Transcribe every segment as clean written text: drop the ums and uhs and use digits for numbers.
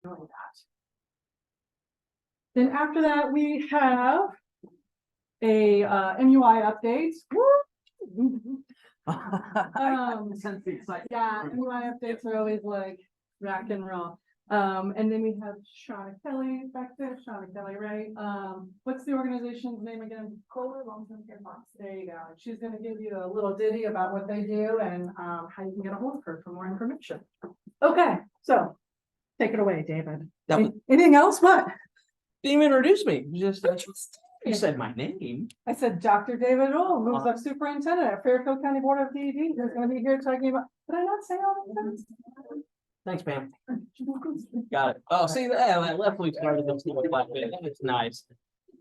doing that. Then after that, we have a MUI update. Yeah, MUI updates are always like rock and roll. And then we have Shauna Kelly back there. Shauna Kelly, right? What's the organization's name again? Kohler Long-Term Care Box. There you go. She's going to give you a little ditty about what they do and how you can get a hold of her for more information. Okay, so take it away, David. Anything else? What? Didn't even introduce me. You said my name. I said Dr. David Ohl, who's the superintendent at Fairfield County Board of DED, who's going to be here talking about. Did I not say all of that? Thanks, Pam. Got it. Oh, see that left we started this like that. That's nice.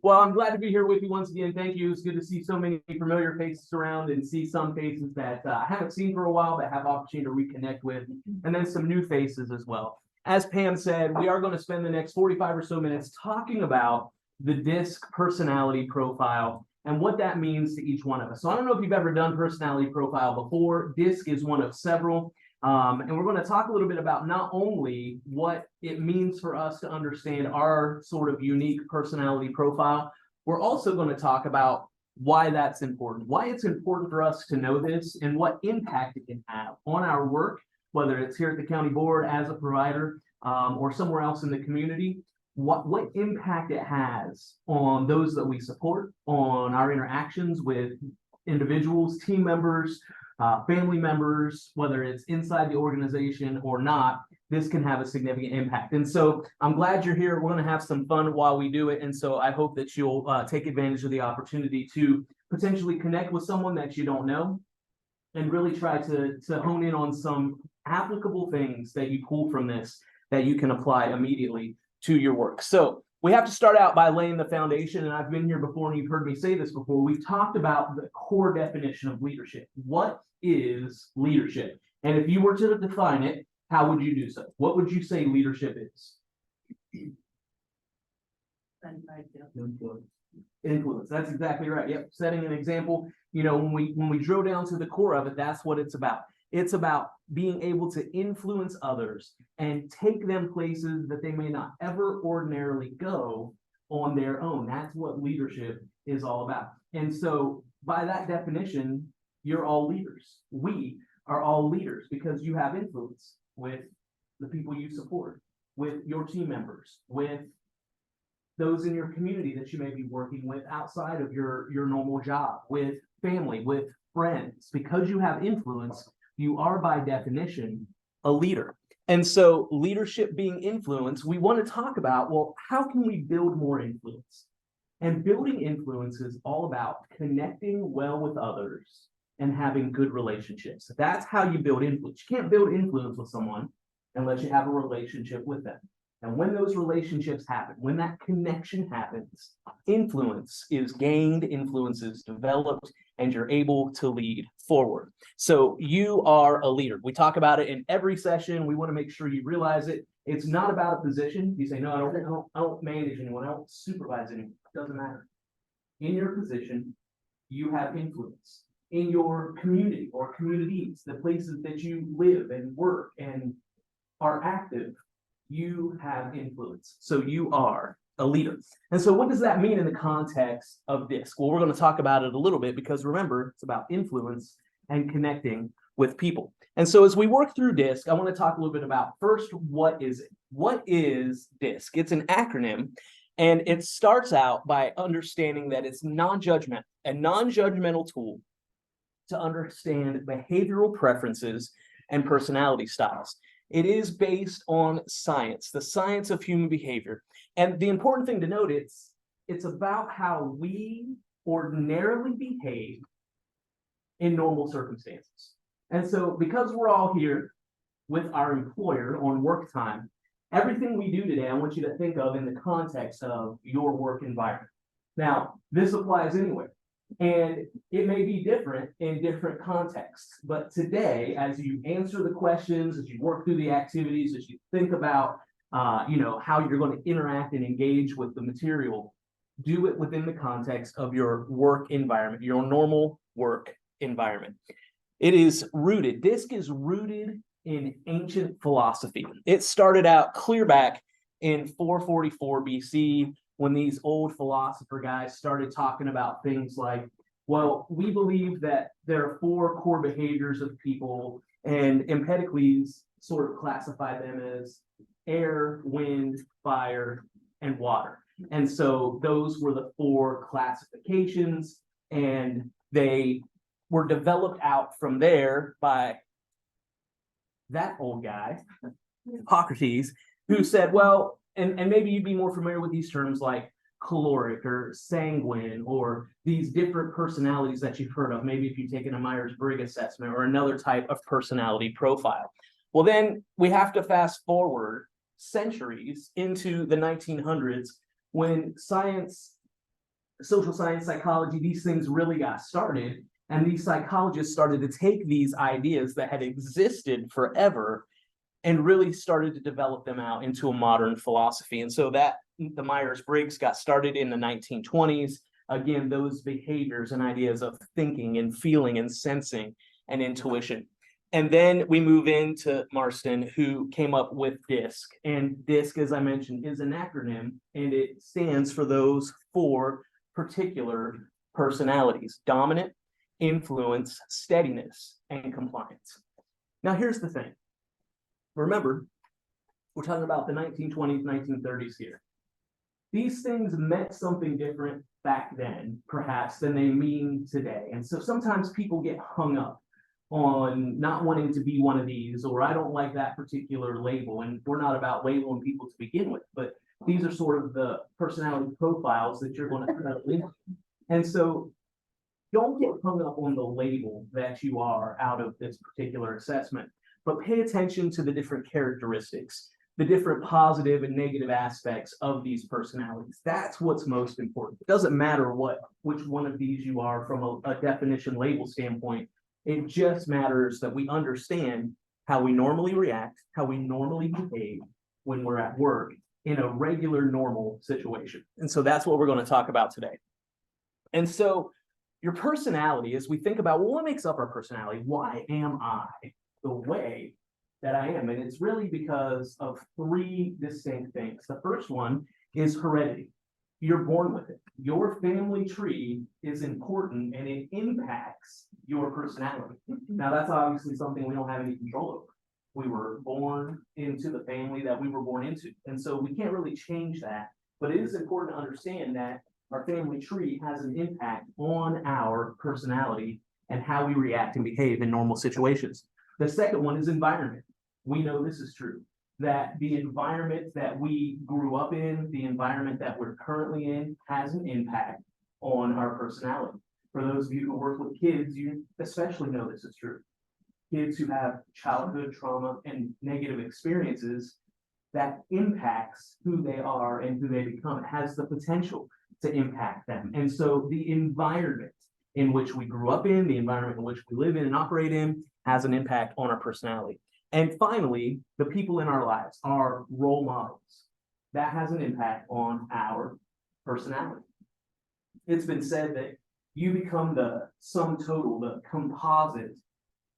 Well, I'm glad to be here with you once again. Thank you. It's good to see so many familiar faces around and see some faces that I haven't seen for a while, but have opportunity to reconnect with, and then some new faces as well. As Pam said, we are going to spend the next 45 or so minutes talking about the DISC personality profile and what that means to each one of us. So I don't know if you've ever done personality profile before. DISC is one of several. And we're going to talk a little bit about not only what it means for us to understand our sort of unique personality profile, we're also going to talk about why that's important, why it's important for us to know this, and what impact it can have on our work, whether it's here at the county board as a provider or somewhere else in the community, what impact it has on those that we support, on our interactions with individuals, team members, family members, whether it's inside the organization or not. This can have a significant impact. And so I'm glad you're here. We're going to have some fun while we do it. And so I hope that you'll take advantage of the opportunity to potentially connect with someone that you don't know and really try to hone in on some applicable things that you pull from this that you can apply immediately to your work. So we have to start out by laying the foundation, and I've been here before and you've heard me say this before. We've talked about the core definition of leadership. What is leadership? And if you were to define it, how would you do so? What would you say leadership is? Influence. That's exactly right. Yep. Setting an example. You know, when we drill down to the core of it, that's what it's about. It's about being able to influence others and take them places that they may not ever ordinarily go on their own. That's what leadership is all about. And so by that definition, you're all leaders. We are all leaders because you have influence with the people you support, with your team members, with those in your community that you may be working with outside of your normal job, with family, with friends. Because you have influence, you are by definition a leader. And so leadership being influence, we want to talk about, well, how can we build more influence? And building influence is all about connecting well with others and having good relationships. That's how you build influence. You can't build influence with someone unless you have a relationship with them. And when those relationships happen, when that connection happens, influence is gained, influence is developed, and you're able to lead forward. So you are a leader. We talk about it in every session. We want to make sure you realize it. It's not about a position. You say, no, I don't manage anyone. I don't supervise anyone. It doesn't matter. In your position, you have influence. In your community or communities, the places that you live and work and are active, you have influence. So you are a leader. And so what does that mean in the context of DISC? Well, we're going to talk about it a little bit because remember, it's about influence and connecting with people. And so as we work through DISC, I want to talk a little bit about first, what is it? What is DISC? It's an acronym, and it starts out by understanding that it's non-judgmental, a non-judgmental tool to understand behavioral preferences and personality styles. It is based on science, the science of human behavior. And the important thing to note is it's about how we ordinarily behave in normal circumstances. And so because we're all here with our employer on work time, everything we do today, I want you to think of in the context of your work environment. Now, this applies anywhere. And it may be different in different contexts, but today, as you answer the questions, as you work through the activities, as you think about, how you're going to interact and engage with the material, do it within the context of your work environment, your normal work environment. It is rooted. DISC is rooted in ancient philosophy. It started out clear back in 444 BC, when these old philosopher guys started talking about things like, well, we believe that there are four core behaviors of people, and Empedocles sort of classified them as air, wind, fire, and water. And so those were the four classifications, and they were developed out from there by that old guy, Hippocrates, who said, well, and maybe you'd be more familiar with these terms like caloric or sanguine, or these different personalities that you've heard of, maybe if you've taken a Myers-Briggs assessment or another type of personality profile. Well, then we have to fast forward centuries into the 1900s, when science, social science, psychology, these things really got started. And these psychologists started to take these ideas that had existed forever and really started to develop them out into a modern philosophy. And so that the Myers-Briggs got started in the 1920s. Again, those behaviors and ideas of thinking and feeling and sensing and intuition. And then we move into Marston, who came up with DISC. And DISC, as I mentioned, is an acronym, and it stands for those four particular personalities: dominant, influence, steadiness, and compliance. Now, here's the thing. Remember, we're talking about the 1920s, 1930s here. These things meant something different back then, perhaps, than they mean today. And so sometimes people get hung up on not wanting to be one of these, or I don't like that particular label. And we're not about labeling people to begin with, but these are sort of the personality profiles that you're going to settle in. And so don't get hung up on the label that you are out of this particular assessment, but pay attention to the different characteristics, the different positive and negative aspects of these personalities. That's what's most important. It doesn't matter which one of these you are from a definition label standpoint. It just matters that we understand how we normally react, how we normally behave when we're at work in a regular, normal situation. And so that's what we're going to talk about today. And so your personality, as we think about, well, what makes up our personality? Why am I the way that I am? And it's really because of three distinct things. The first one is heredity. You're born with it. Your family tree is important, and it impacts your personality. Now, that's obviously something we don't have any control over. We were born into the family that we were born into. And so we can't really change that. But it is important to understand that our family tree has an impact on our personality and how we react and behave in normal situations. The second one is environment. We know this is true, that the environment that we grew up in, the environment that we're currently in, has an impact on our personality. For those of you who work with kids, you especially know this is true. Kids who have childhood trauma and negative experiences, that impacts who they are and who they become. It has the potential to impact them. And so the environment in which we grew up in, the environment in which we live in and operate in, has an impact on our personality. And finally, the people in our lives, our role models, that has an impact on our personality. It's been said that you become the sum total, the composite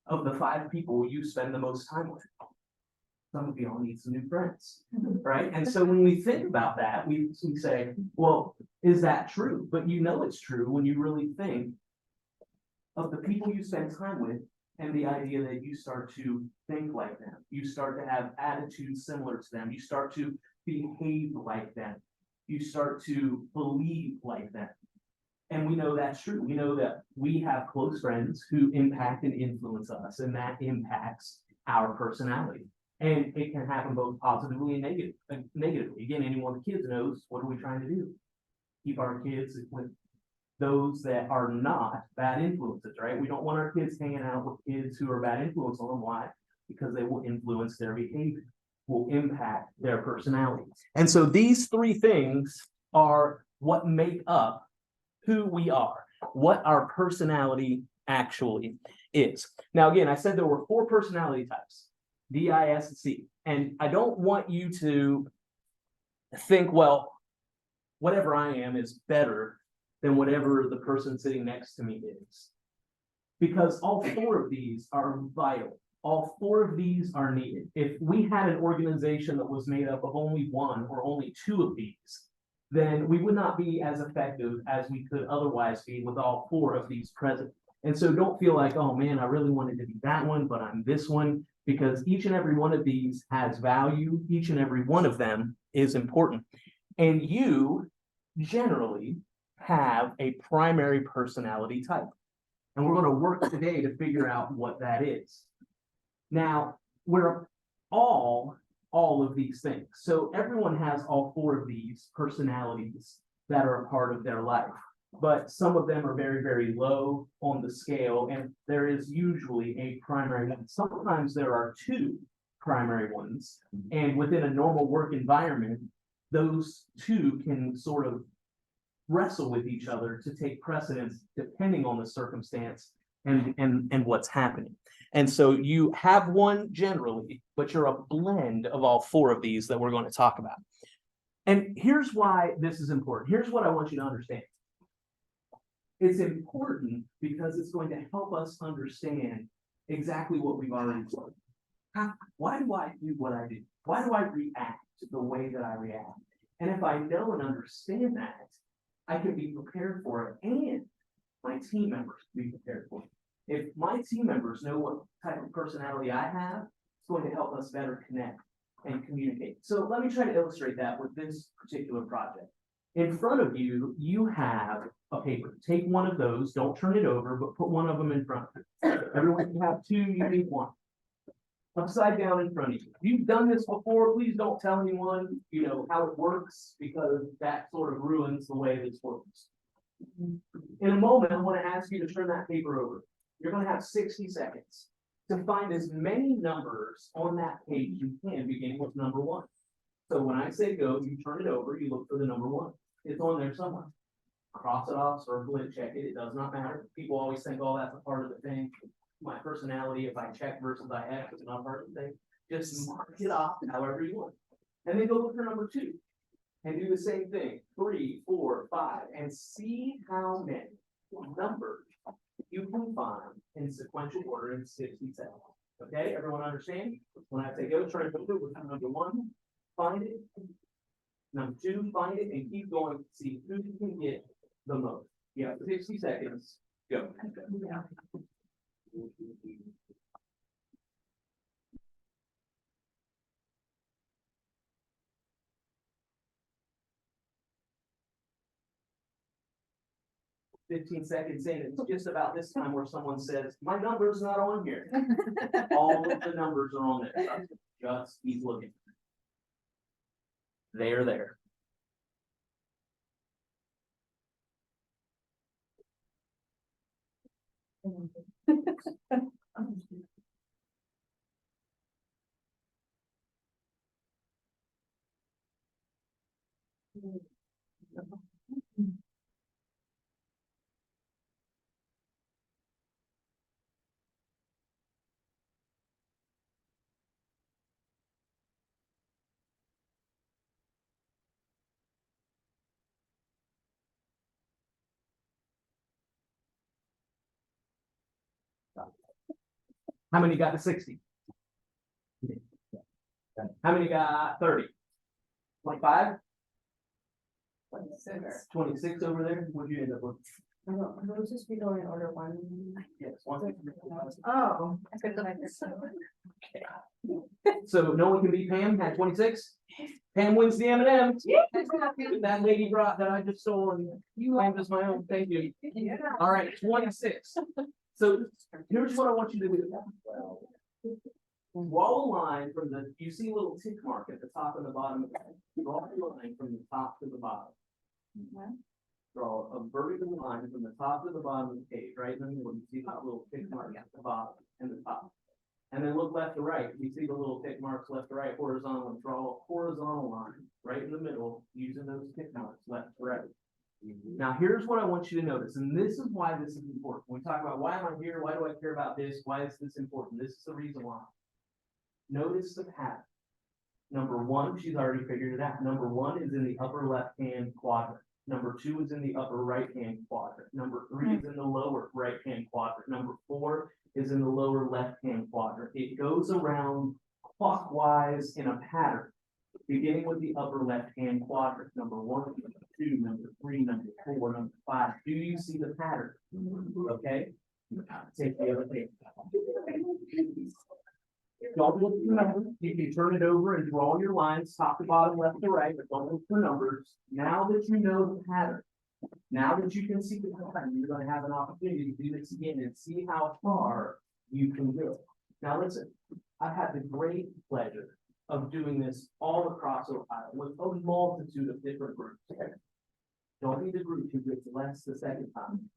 of the 5 people you spend the most time with. Some of y'all need some new friends, right? And so when we think about that, we say, well, is that true? But you know it's true when you really think of the people you spend time with, and the idea that you start to think like them. You start to have attitudes similar to them. You start to behave like them. You start to believe like them. And we know that's true. We know that we have close friends who impact and influence us, and that impacts our personality. And it can happen both positively and negatively. Again, anyone with kids knows, what are we trying to do? Keep our kids with those that are not bad influences, right? We don't want our kids hanging out with kids who are bad influence on them. Why? Because they will influence their behavior, will impact their personality. And so these 3 things are what make up who we are, what our personality actually is. Now, again, I said there were 4 personality types, D, I, S, and C. And I don't want you to think, well, whatever I am is better than whatever the person sitting next to me is. Because all 4 of these are vital all four of these are needed. If we had an organization that was made up of only one or only two of these, then we would not be as effective as we could otherwise be with all four of these present. And so don't feel like, oh man, I really wanted to be that one, but I'm this one, because each and every one of these has value. Each and every one of them is important. And you generally have a primary personality type. And we're going to work today to figure out what that is. Now, we're all of these things. So everyone has all four of these personalities that are a part of their life. But some of them are very, very low on the scale, and there is usually a primary one. Sometimes there are two primary ones, and within a normal work environment, those two can sort of wrestle with each other to take precedence depending on the circumstance and what's happening. And so you have one generally, but you're a blend of all four of these that we're going to talk about. And here's why this is important. Here's what I want you to understand. It's important because it's going to help us understand exactly what we've already learned. Why do I do what I do? Why do I react the way that I react? And if I know and understand that, I can be prepared for it, and my team members can be prepared for it. If my team members know what type of personality I have, it's going to help us better connect and communicate. So let me try to illustrate that with this particular project. In front of you, you have a paper. Take one of those, don't turn it over, but put one of them in front of you. Everyone can have two, you need one. Upside down in front of you. If you've done this before, please don't tell anyone, how it works, because that sort of ruins the way this works. In a moment, I want to ask you to turn that paper over. You're going to have 60 seconds to find as many numbers on that page you can, beginning with number 1. So when I say go, you turn it over, you look for the number 1. It's on there somewhere. Cross it off, circle it, check it. It does not matter. People always think, oh, that's a part of the thing. My personality, if I check versus I X, is not part of the thing. Just mark it off however you want. And then go look for number 2. And do the same thing. 3, 4, 5. And see how many numbers you can find in sequential order in 60 seconds. Okay, everyone understand? When I say go, try to do with number 1, find it. Number 2, find it, and keep going to see who you can get the most. You have 60 seconds. Go. Yeah. 15 seconds in, it's just about this time where someone says, my number's not on here. All of the numbers are on there. Just keep looking. They're there. How many got to 60? How many got 30? 25? 26 over there? What'd you end up with? We'll just be going in order 1. Yes, 1. Oh. So no one can beat Pam at 26? Pam wins the M&M. That lady brought that I just stole, and you claimed as my own. Thank you. All right, 26. So here's what I want you to do. Draw a line from you see a little tick mark at the top and the bottom of that. Draw a line from the top to the bottom. Draw a vertical line from the top to the bottom of the page, right in the middle. You see that little tick mark at the bottom and the top. And then look left to right. You see the little tick marks left to right, horizontal. Draw a horizontal line right in the middle using those tick marks left to right. Now, here's what I want you to notice, and this is why this is important. When we talk about why am I here? Why do I care about this? Why is this important? This is the reason why. Notice the pattern. Number 1, she's already figured it out. Number 1 is in the upper left-hand quadrant. Number 2 is in the upper right-hand quadrant. Number 3 is in the lower right-hand quadrant. Number 4 is in the lower left-hand quadrant. It goes around clockwise in a pattern, beginning with the upper left-hand quadrant. Number 1, number 2, number 3, number 4, number 5. Do you see the pattern? Okay. Take the other thing. Don't look for numbers. You can turn it over and draw your lines, top to bottom, left to right, but don't look for numbers. Now that you know the pattern, now that you can see the pattern, you're gonna have an opportunity to do this again and see how far you can go. Now listen, I've had the great pleasure of doing this all across Ohio with a multitude of different groups. Don't be the group who gets less the second time.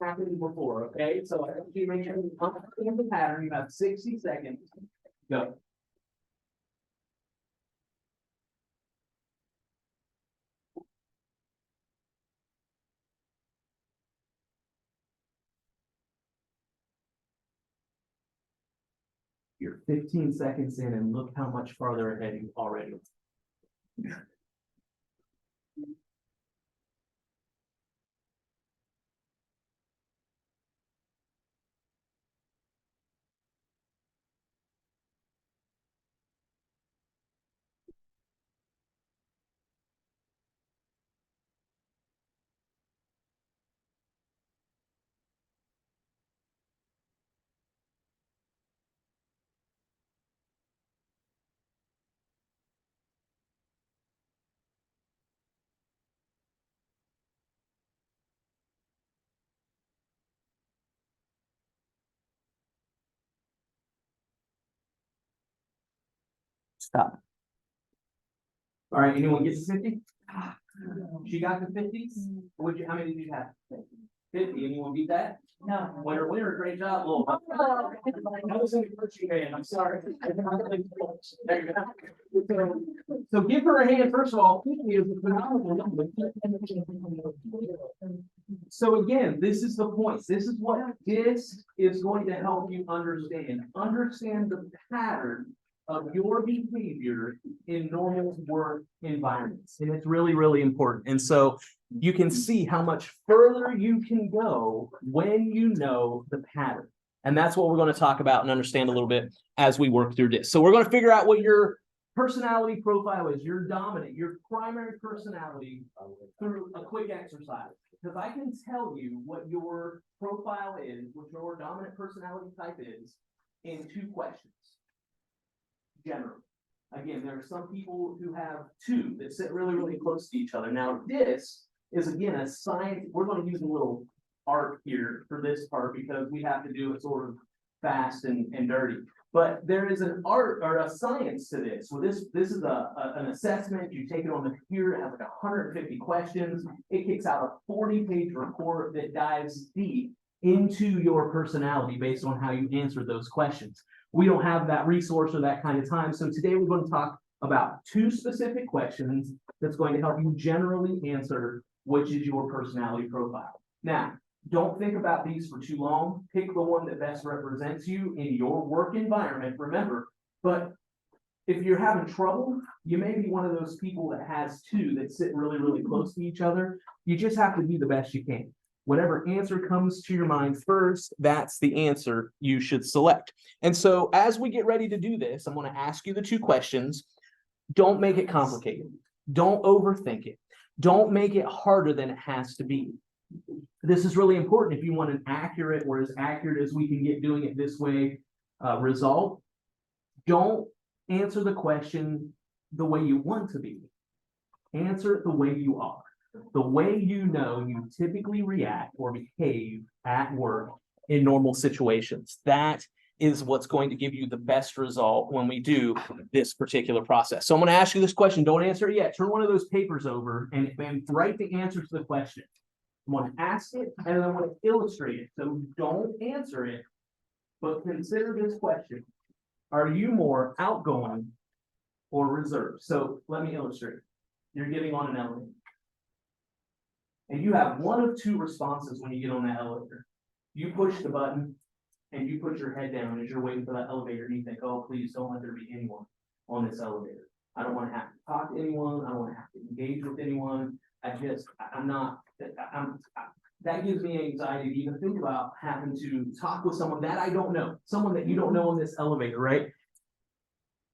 Happened before, okay? So I want you to make sure you understand the pattern. You have 60 seconds. Go. You're 15 seconds in and look how much farther ahead you already. Stop. All right, anyone get to 50? She got to 50? Would you, how many did you have? 50, anyone beat that? No. Winner, great job, Lowell. I was in the coaching man, I'm sorry. There you go. So give her a hand, first of all. 50 is a phenomenal number. So again, this is the point. This is what this is going to help you understand. Understand the pattern of your behavior in normal work environments. And it's really, really important. And so you can see how much further you can go when you know the pattern. And that's what we're going to talk about and understand a little bit as we work through this. So we're going to figure out what your personality profile is, your dominant, your primary personality through a quick exercise. Because I can tell you what your profile is, what your dominant personality type is in 2 questions. Generally. Again, there are some people who have 2 that sit really, really close to each other. Now, this is again a science. We're going to use a little art here for this part because we have to do it sort of fast and dirty. But there is an art or a science to this. So this is an assessment. You take it on the computer, it has like 150 questions. It kicks out a 40-page report that dives deep into your personality based on how you answer those questions. We don't have that resource or that kind of time. So today we're going to talk about 2 specific questions that's going to help you generally answer which is your personality profile. Now, don't think about these for too long. Pick the one that best represents you in your work environment, remember. But if you're having trouble, you may be one of those people that has 2 that sit really, really close to each other. You just have to do the best you can. Whatever answer comes to your mind first, that's the answer you should select. And so as we get ready to do this, I'm going to ask you the 2 questions. Don't make it complicated. Don't overthink it. Don't make it harder than it has to be. This is really important if you want an accurate or as accurate as we can get doing it this way result. Don't answer the question the way you want to be. Answer it the way you are. The way you know you typically react or behave at work in normal situations. That is what's going to give you the best result when we do this particular process. So I'm going to ask you this question. Don't answer it yet. Turn one of those papers over and write the answer to the question. I'm going to ask it and I want to illustrate it. So don't answer it, but consider this question. Are you more outgoing or reserved? So let me illustrate. You're getting on an elevator. And you have one of 2 responses when you get on that elevator. You push the button and you put your head down as you're waiting for that elevator and you think, oh, please don't let there be anyone on this elevator. I don't want to have to talk to anyone. I don't want to have to engage with anyone. I'm not, that gives me anxiety to even think about having to talk with someone that I don't know, someone that you don't know in this elevator, right?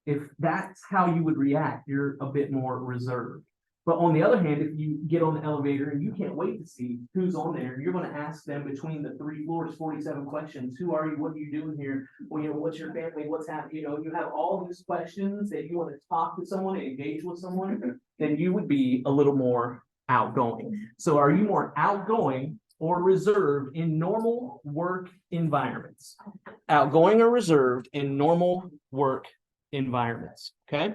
If that's how you would react, you're a bit more reserved. But on the other hand, if you get on the elevator and you can't wait to see who's on there, you're gonna ask them between the 3 floors, 47 questions. Who are you? What are you doing here? Well, what's your family? What's happening? You have all these questions that you want to talk to someone and engage with someone, then you would be a little more outgoing. So are you more outgoing or reserved in normal work environments? Outgoing or reserved in normal work environments, okay?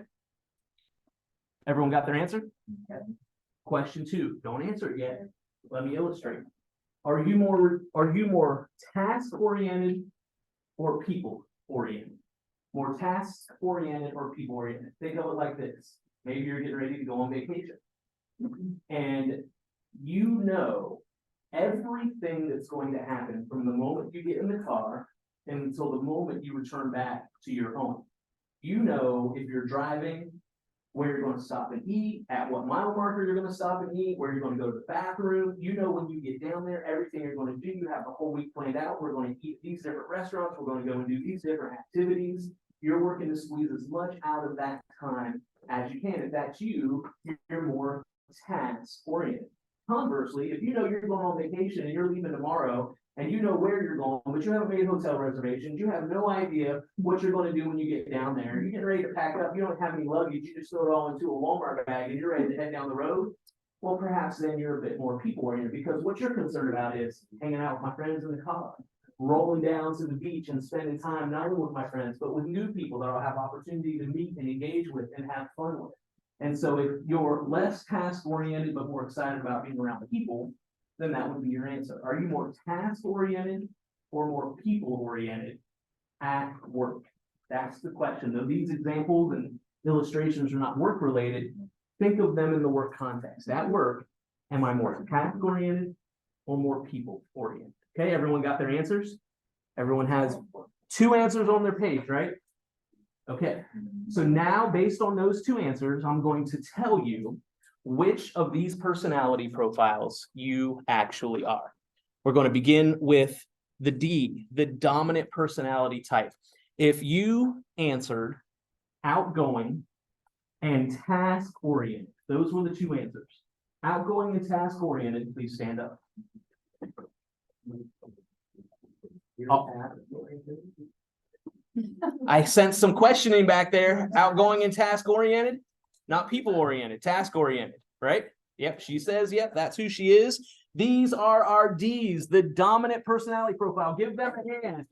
Everyone got their answer? Okay. Question 2, don't answer it yet. Let me illustrate. Are you more task-oriented or people-oriented? More task-oriented or people-oriented? Think of it like this. Maybe you're getting ready to go on vacation. And you know everything that's going to happen from the moment you get in the car until the moment you return back to your home. You know if you're driving, where you're going to stop and eat, at what mile marker you're going to stop and eat, where you're going to go to the bathroom. You know when you get down there, everything you're going to do. You have the whole week planned out. We're going to eat these different restaurants. We're going to go and do these different activities. You're working to squeeze as much out of that time as you can. If that's you, you're more task oriented. Conversely, if you know you're going on vacation and you're leaving tomorrow and you know where you're going, but you haven't made hotel reservations, you have no idea what you're going to do when you get down there. You're getting ready to pack up, you don't have any luggage, you just throw it all into a Walmart bag and you're ready to head down the road. Well, perhaps then you're a bit more people oriented, because what you're concerned about is hanging out with my friends in the car, rolling down to the beach and spending time not only with my friends, but with new people that I'll have opportunity to meet and engage with and have fun with. And so if you're less task oriented, but more excited about being around people, then that would be your answer. Are you more task oriented or more people oriented at work? That's the question. Though these examples and illustrations are not work related, think of them in the work context. At work, am I more task oriented or more people oriented? Okay, everyone got their answers? Everyone has 2 answers on their page, right? Okay, so now based on those 2 answers, I'm going to tell you which of these personality profiles you actually are. We're going to begin with the D, the dominant personality type. If you answered outgoing and task-oriented, those were the 2 answers. Outgoing and task-oriented, please stand up. Oh. I sense some questioning back there. Outgoing and task-oriented, not people-oriented, task-oriented, right? Yep, she says, yep, that's who she is. These are our Ds, the dominant personality profile. Give them a hand.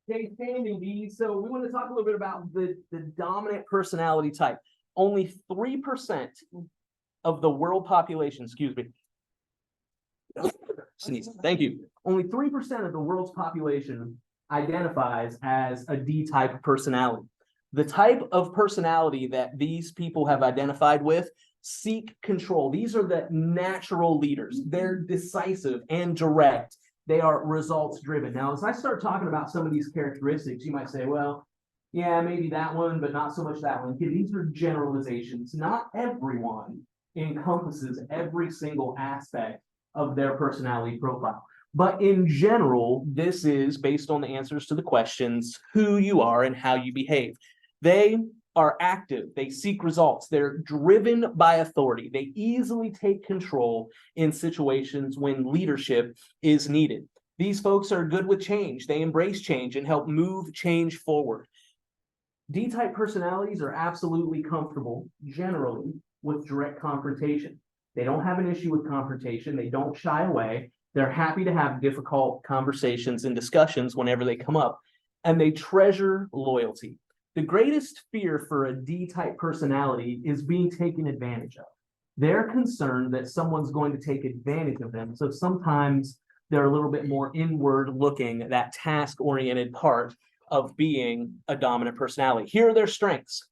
Okay, standing Ds. So we want to talk a little bit about the dominant personality type. Only 3% of the world population, excuse me. Sneeze. Thank you. Only 3% of the world's population identifies as a D-type personality. The type of personality that these people have identified with seek control. These are the natural leaders. They're decisive and direct. They are results driven. Now, as I start talking about some of these characteristics, you might say, well, yeah, maybe that one, but not so much that one. These are generalizations. Not everyone encompasses every single aspect of their personality profile. But in general, this is based on the answers to the questions, who you are and how you behave. They are active, they seek results, they're driven by authority, they easily take control in situations when leadership is needed. These folks are good with change, they embrace change and help move change forward. D-type personalities are absolutely comfortable, generally, with direct confrontation. They don't have an issue with confrontation, they don't shy away. They're happy to have difficult conversations and discussions whenever they come up, and they treasure loyalty. The greatest fear for a D-type personality is being taken advantage of. They're concerned that someone's going to take advantage of them, so sometimes they're a little bit more inward looking, that task-oriented part of being a dominant personality. Here are their strengths: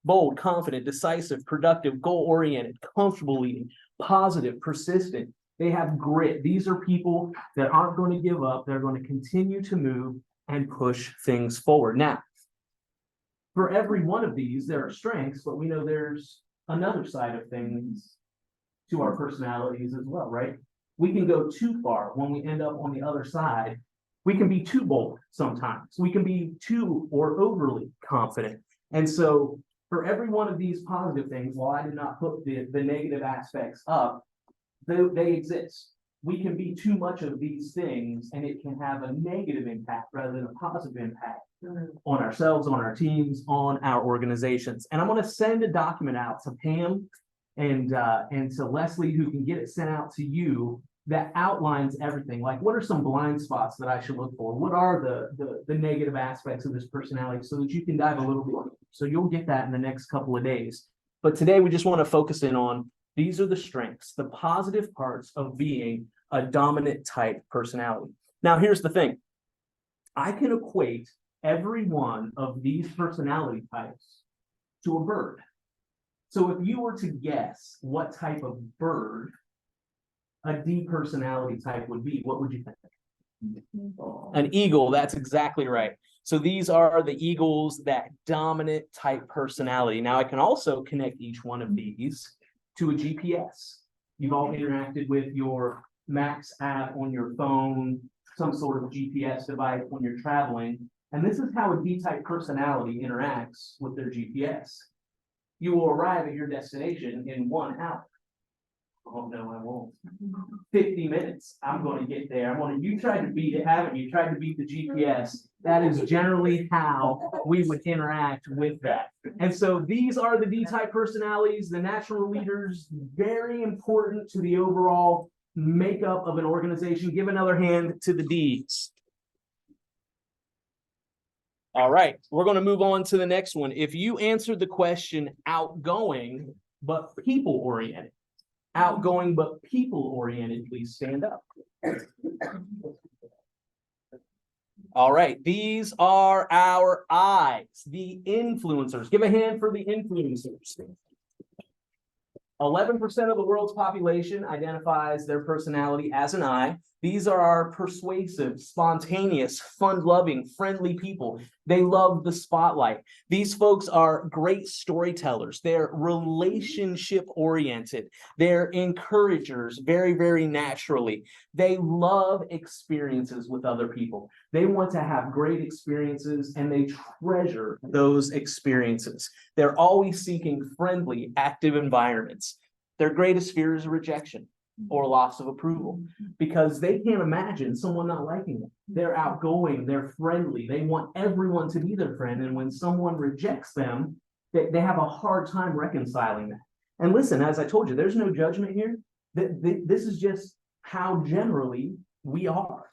bold, confident, decisive, productive, goal-oriented, comfortable leading, positive, persistent. They have grit. These are people that aren't going to give up. They're going to continue to move and push things forward. Now, For every one of these, there are strengths, but we know there's another side of things to our personalities as well, right? We can go too far when we end up on the other side. We can be too bold sometimes. We can be too or overly confident. And so for every one of these positive things, while I did not put the negative aspects up, they exist. We can be too much of these things and it can have a negative impact rather than a positive impact on ourselves, on our teams, on our organizations. And I'm going to send a document out to Pam and to Leslie, who can get it sent out to you, that outlines everything. Like, what are some blind spots that I should look for? What are the negative aspects of this personality, so that you can dive a little bit. So you'll get that in the next couple of days. But today we just want to focus in on, these are the strengths, the positive parts of being a dominant type personality. Now, here's the thing. I can equate every one of these personality types to a bird. So if you were to guess what type of bird a D personality type would be, what would you think? An eagle, that's exactly right. So these are the eagles, that dominant type personality. Now I can also connect each one of these to a GPS. You've all interacted with your Max app on your phone, some sort of GPS device when you're traveling. And this is how a D-type personality interacts with their GPS. You will arrive at your destination in 1 hour. Oh, no, I won't. 50 minutes, I'm going to get there. You tried to beat it, haven't you? Tried to beat the GPS. That is generally how we would interact with that. And so these are the D-type personalities, the natural leaders, very important to the overall makeup of an organization. Give another hand to the Ds. All right, we're going to move on to the next one. If you answered the question outgoing, but people-oriented, outgoing but people-oriented, please stand up. All right, these are our I's, the influencers. Give a hand for the influencers. 11% of the world's population identifies their personality as an I. These are our persuasive, spontaneous, fun-loving, friendly people. They love the spotlight. These folks are great storytellers. They're relationship-oriented. They're encouragers very, very naturally. They love experiences with other people. They want to have great experiences, and they treasure those experiences. They're always seeking friendly, active environments. Their greatest fear is rejection or loss of approval, because they can't imagine someone not liking them. They're outgoing, they're friendly, they want everyone to be their friend, and when someone rejects them, they have a hard time reconciling that. And listen, as I told you, there's no judgment here. This is just how generally we are.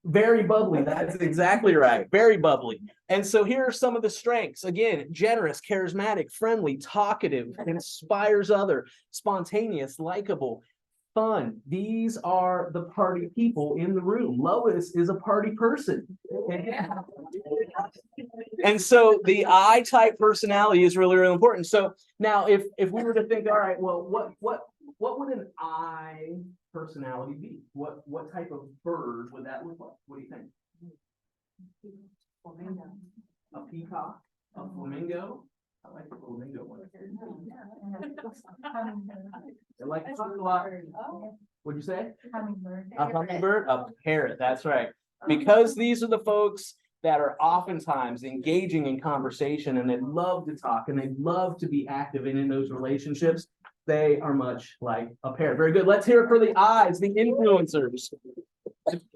Very bubbly, that's exactly right. Very bubbly. And so here are some of the strengths. Again, generous, charismatic, friendly, talkative, inspires others, spontaneous, likable, fun. These are the party people in the room. Lois is a party person. And so the I-type personality is really, really important. So now if we were to think, all right, well, what would an I personality be? What type of bird would that look like? What do you think? Flamingo. A peacock? A flamingo? I like the flamingo one. I like to talk a lot. What'd you say? Hummingbird. A hummingbird? A parrot, that's right. Because these are the folks that are oftentimes engaging in conversation, and they love to talk, and they love to be active in those relationships. They are much like a parrot. Very good. Let's hear it for the I's, the influencers.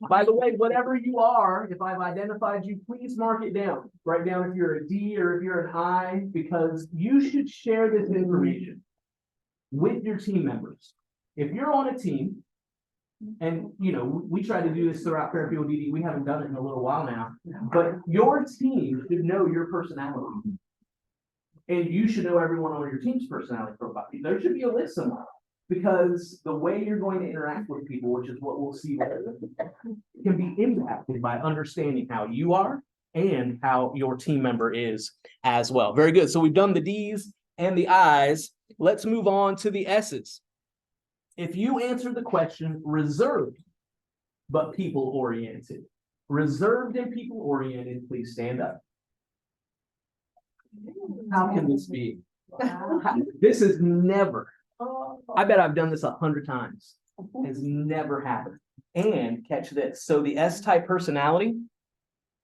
By the way, whatever you are, if I've identified you, please mark it down. Write down if you're a D or if you're an I, because you should share this information with your team members. If you're on a team, and we try to do this throughout Fairfield DD, we haven't done it in a little while now, but your team should know your personality. And you should know everyone on your team's personality profile. There should be a list somewhere, because the way you're going to interact with people, which is what we'll see later, can be impacted by understanding how you are and how your team member is as well. Very good. So we've done the D's and the I's. Let's move on to the S's. If you answered the question reserved but people-oriented, reserved and people-oriented, please stand up. How can this be? This is never, I bet I've done this 100 times. Has never happened. And catch this, so the S-type personality,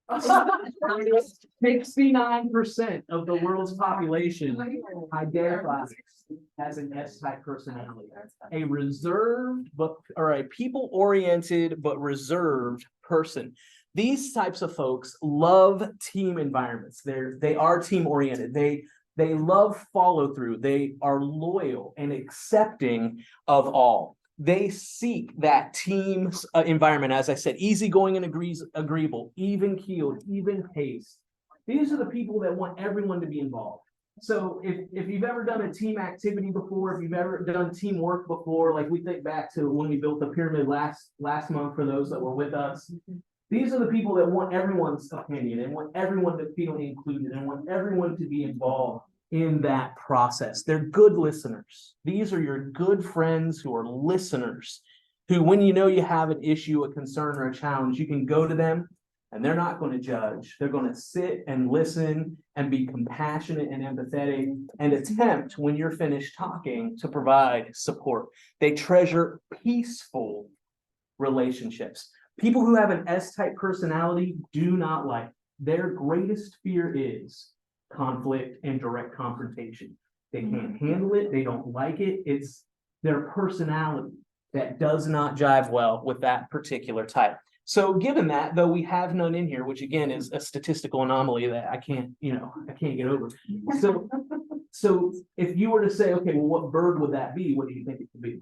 69% of the world's population identifies as an S-type personality. A reserved or a people-oriented but reserved person. These types of folks love team environments. They are team-oriented. They love follow through. They are loyal and accepting of all. They seek that team environment, as I said, easygoing and agreeable, even keeled, even paced. These are the people that want everyone to be involved. So if you've ever done a team activity before, if you've ever done teamwork before, like we think back to when we built the pyramid last month for those that were with us, these are the people that want everyone's opinion and want everyone to feel included and want everyone to be involved in that process. They're good listeners. These are your good friends who are listeners, who when you know you have an issue, a concern, or a challenge, you can go to them and they're not going to judge. They're going to sit and listen and be compassionate and empathetic and attempt, when you're finished talking, to provide support. They treasure peaceful relationships. People who have an S-type personality do not like. Their greatest fear is conflict and direct confrontation. They can't handle it. They don't like it. It's their personality that does not jive well with that particular type. So given that, though we have none in here, which again is a statistical anomaly that I can't get over. So if you were to say, okay, well, what bird would that be? What do you think it could be?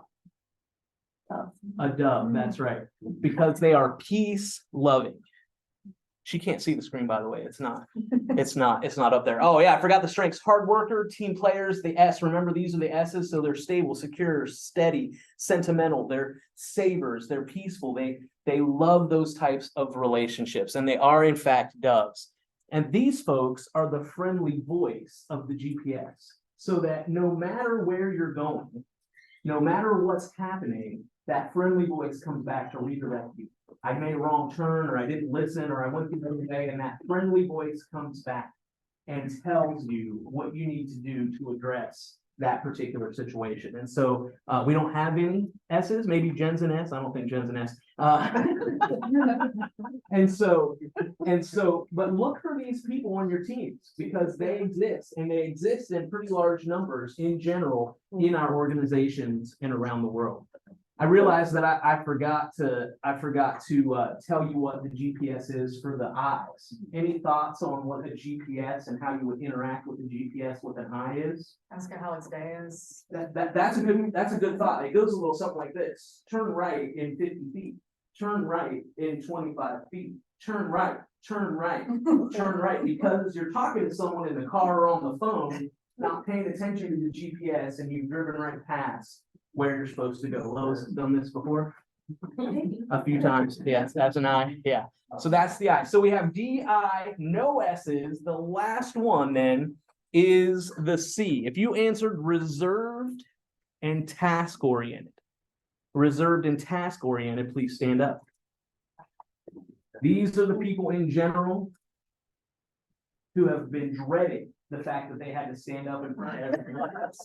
A dove, that's right. Because they are peace loving. She can't see the screen, by the way. It's not up there. Oh yeah, I forgot the strengths. Hard worker, team players, the S. Remember, these are the S's, so they're stable, secure, steady, sentimental, they're savers, they're peaceful, they love those types of relationships, and they are in fact doves. And these folks are the friendly voice of the GPS, so that no matter where you're going, no matter what's happening, that friendly voice comes back to redirect you. I made a wrong turn, or I didn't listen, or I went the other way, and that friendly voice comes back and tells you what you need to do to address that particular situation. And so we don't have any S's, maybe Jen's an S. I don't think Jen's an S. But look for these people on your teams, because they exist, and they exist in pretty large numbers in general in our organizations and around the world. I realized that I forgot to tell you what the GPS is for the eyes. Any thoughts on what a GPS and how you would interact with the GPS with an eye is? Ask her how its day is. That's a good thought. It goes a little something like this: turn right in 50 feet, turn right in 25 feet, turn right, turn right, turn right. Because you're talking to someone in the car or on the phone, not paying attention to the GPS, and you've driven right past where you're supposed to go. Lois has done this before a few times. Yes, that's an I. Yeah. So that's the I. So we have DI, no S's. The last one then is the C. If you answered reserved and task oriented, please stand up. These are the people in general who have been dreading the fact that they had to stand up in front of everyone else.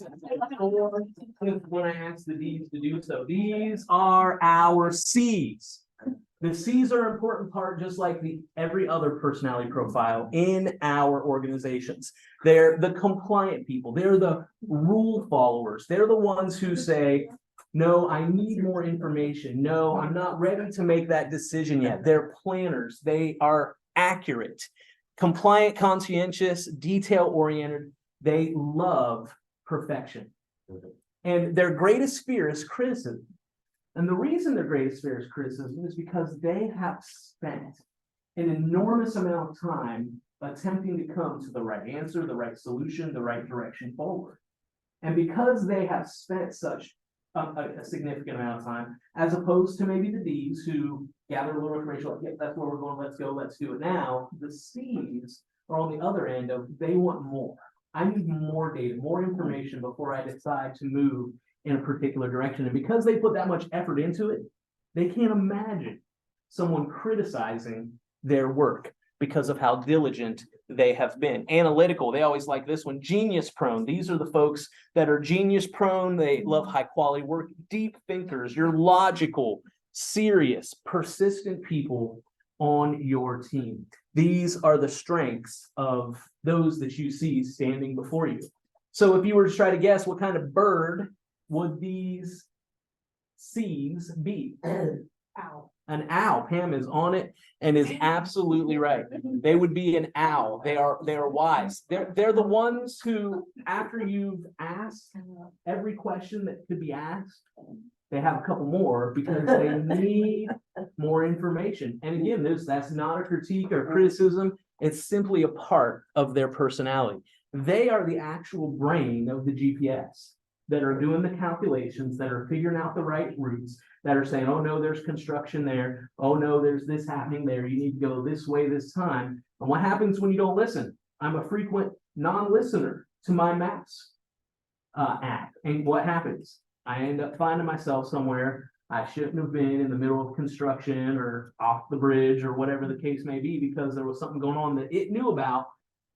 When I asked the D's to do so, these are our C's. The C's are an important part, just like every other personality profile in our organizations. They're the compliant people. They're the rule followers. They're the ones who say, no, I need more information. No, I'm not ready to make that decision yet. They're planners. They are accurate. Compliant, conscientious, detail-oriented. They love perfection. And their greatest fear is criticism. And the reason their greatest fear is criticism is because they have spent an enormous amount of time attempting to come to the right answer, the right solution, the right direction forward. And because they have spent such a significant amount of time, as opposed to maybe the D's who gather a little information, like, yep, that's where we're going, let's go, let's do it now. The C's are on the other end of, they want more. I need more data, more information before I decide to move in a particular direction. And because they put that much effort into it, they can't imagine someone criticizing their work. because of how diligent they have been. Analytical, they always like this one. Genius prone, these are the folks that are genius prone. They love high quality work. Deep thinkers, you're logical, serious, persistent people on your team. These are the strengths of those that you see standing before you. So if you were to try to guess what kind of bird would these C's be? Ow. An owl. Pam is on it and is absolutely right. They would be an owl. They are wise. They're the ones who, after you've asked every question that could be asked, they have a couple more because they need more information. And again, that's not a critique or criticism. It's simply a part of their personality. They are the actual brain of the GPS that are doing the calculations, that are figuring out the right routes, that are saying, oh no, there's construction there. Oh no, there's this happening there. You need to go this way this time. And what happens when you don't listen? I'm a frequent non-listener to my maps app. And what happens? I end up finding myself somewhere I shouldn't have been, in the middle of construction or off the bridge or whatever the case may be, because there was something going on that it knew about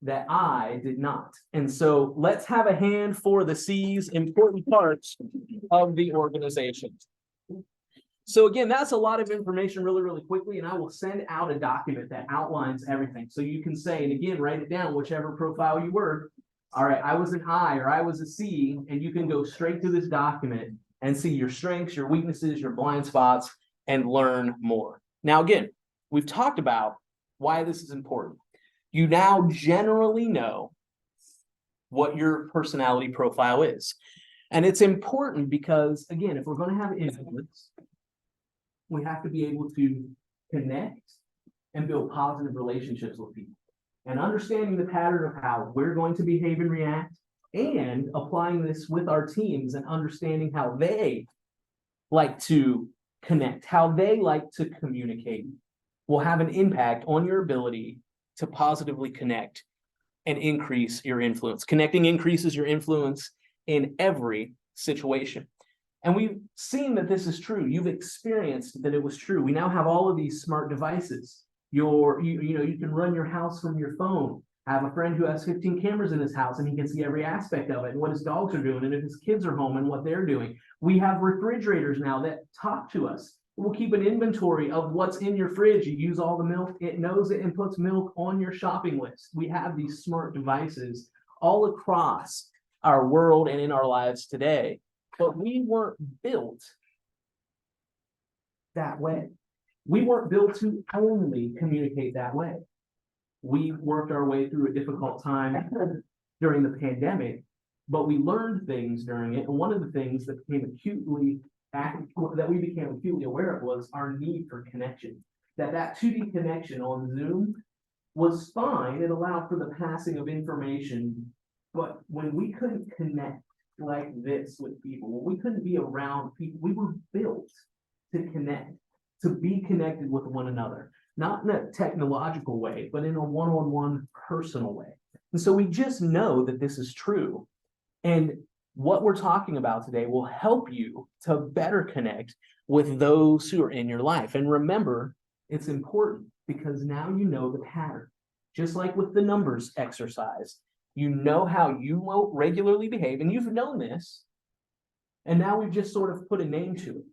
that I did not. And so let's have a hand for the C's, important parts of the organization. So again, that's a lot of information really, really quickly, and I will send out a document that outlines everything. So you can say, and again, write it down, whichever profile you were. All right, I was an I or I was a C, and you can go straight to this document and see your strengths, your weaknesses, your blind spots, and learn more. Now, again, we've talked about why this is important. You now generally know what your personality profile is. And it's important because, again, if we're going to have influence, we have to be able to connect and build positive relationships with people. And understanding the pattern of how we're going to behave and react, and applying this with our teams and understanding how they like to connect, how they like to communicate, will have an impact on your ability to positively connect and increase your influence. Connecting increases your influence in every situation. And we've seen that this is true. You've experienced that it was true. We now have all of these smart devices. You can run your house from your phone. I have a friend who has 15 cameras in his house, and he can see every aspect of it and what his dogs are doing and if his kids are home and what they're doing. We have refrigerators now that talk to us. We'll keep an inventory of what's in your fridge. You use all the milk, it knows it and puts milk on your shopping list. We have these smart devices all across our world and in our lives today, but we weren't built that way. We weren't built to only communicate that way. We worked our way through a difficult time during the pandemic, but we learned things during it. And one of the things that we became acutely aware of was our need for connection. That 2D connection on Zoom was fine. It allowed for the passing of information. But when we couldn't connect like this with people, when we couldn't be around people, we were built to connect, to be connected with one another. Not in a technological way, but in a one-on-one personal way. And so we just know that this is true. And what we're talking about today will help you to better connect with those who are in your life. And remember, it's important because now you know the pattern. Just like with the numbers exercise, you know how you will regularly behave, and you've known this. And now we've just sort of put a name to it.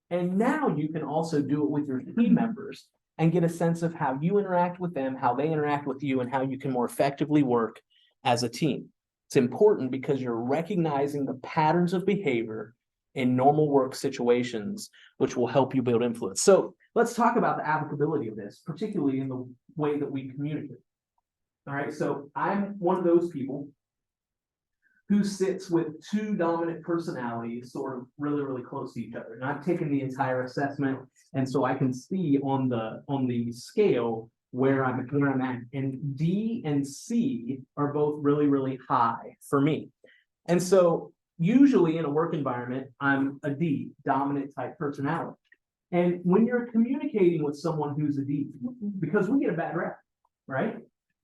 And now you can also do it with your team members and get a sense of how you interact with them, how they interact with you, and how you can more effectively work as a team. It's important because you're recognizing the patterns of behavior in normal work situations, which will help you build influence. So let's talk about the applicability of this, particularly in the way that we communicate. All right, so I'm one of those people who sits with two dominant personalities sort of really, really close to each other. And I've taken the entire assessment, and so I can see on the scale where I'm at. And D and C are both really, really high for me. And so usually in a work environment, I'm a D, dominant type personality. And when you're communicating with someone who's a D, because we get a bad rep, right?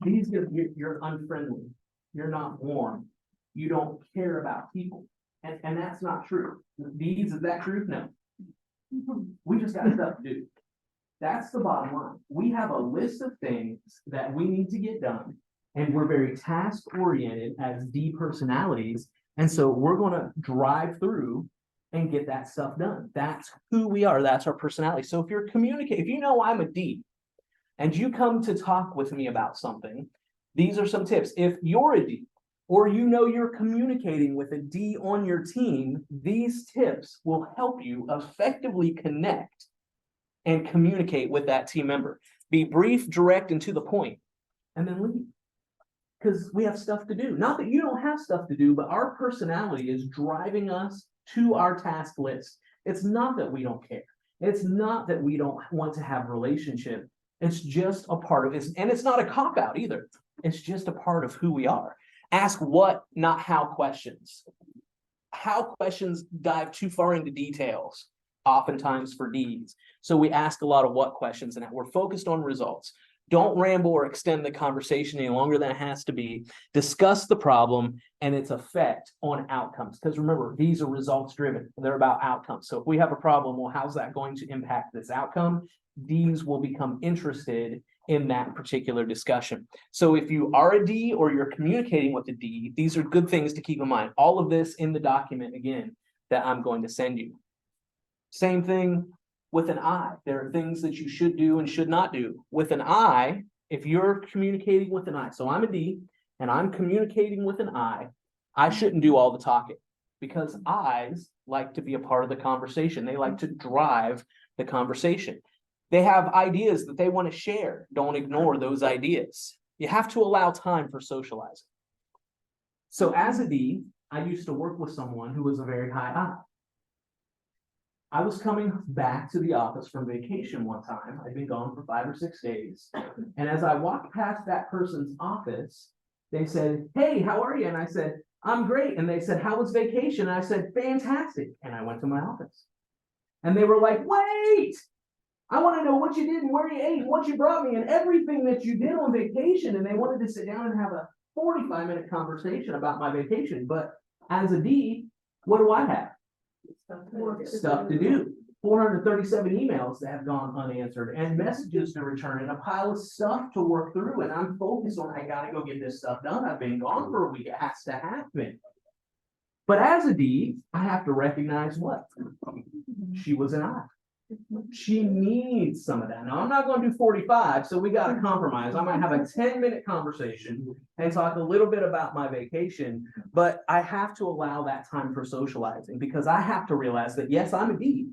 You're unfriendly, you're not warm, you don't care about people. And that's not true. Is that true? No. We just got stuff to do. That's the bottom line. We have a list of things that we need to get done. And we're very task oriented as D personalities. And so we're gonna drive through and get that stuff done. That's who we are. That's our personality. So if you're communicating, if you know I'm a D and you come to talk with me about something, these are some tips. If you're a D or you know you're communicating with a D on your team, these tips will help you effectively connect and communicate with that team member. Be brief, direct, and to the point, and then leave. Because we have stuff to do. Not that you don't have stuff to do, but our personality is driving us to our task list. It's not that we don't care. It's not that we don't want to have a relationship. It's just a part of it. And it's not a cop-out either. It's just a part of who we are. Ask what, not how questions. How questions dive too far into details, oftentimes for Ds. So we ask a lot of what questions, and we're focused on results. Don't ramble or extend the conversation any longer than it has to be. Discuss the problem and its effect on outcomes. Because remember, these are results driven. They're about outcomes. So if we have a problem, well, how's that going to impact this outcome? Ds will become interested in that particular discussion. So if you are a D or you're communicating with a D, these are good things to keep in mind. All of this in the document, again, that I'm going to send you. Same thing with an I. There are things that you should do and should not do. With an I, if you're communicating with an I, so I'm a D and I'm communicating with an I shouldn't do all the talking because I's like to be a part of the conversation. They like to drive the conversation. They have ideas that they want to share. Don't ignore those ideas. You have to allow time for socializing. So as a D, I used to work with someone who was a very high I. I was coming back to the office from vacation one time. I'd been gone for 5 or 6 days. And as I walked past that person's office, they said, "Hey, how are you?" And I said, "I'm great." And they said, "How was vacation?" And I said, "Fantastic." And I went to my office. And they were like, "Wait, I want to know what you did and where you ate and what you brought me and everything that you did on vacation." And they wanted to sit down and have a 45-minute conversation about my vacation. But as a D, what do I have? Stuff to do. 437 emails that have gone unanswered and messages to return and a pile of stuff to work through. And I'm focused on, I gotta go get this stuff done. I've been gone for a week. It has to happen. But as a D, I have to recognize what? She was an I. She needs some of that. Now, I'm not going to do 45, so we got to compromise. I might have a 10-minute conversation and talk a little bit about my vacation, but I have to allow that time for socializing because I have to realize that, yes, I'm a D,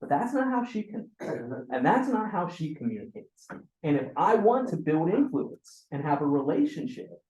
but that's not how she can, and that's not how she communicates. And if I want to build influence and have a relationship,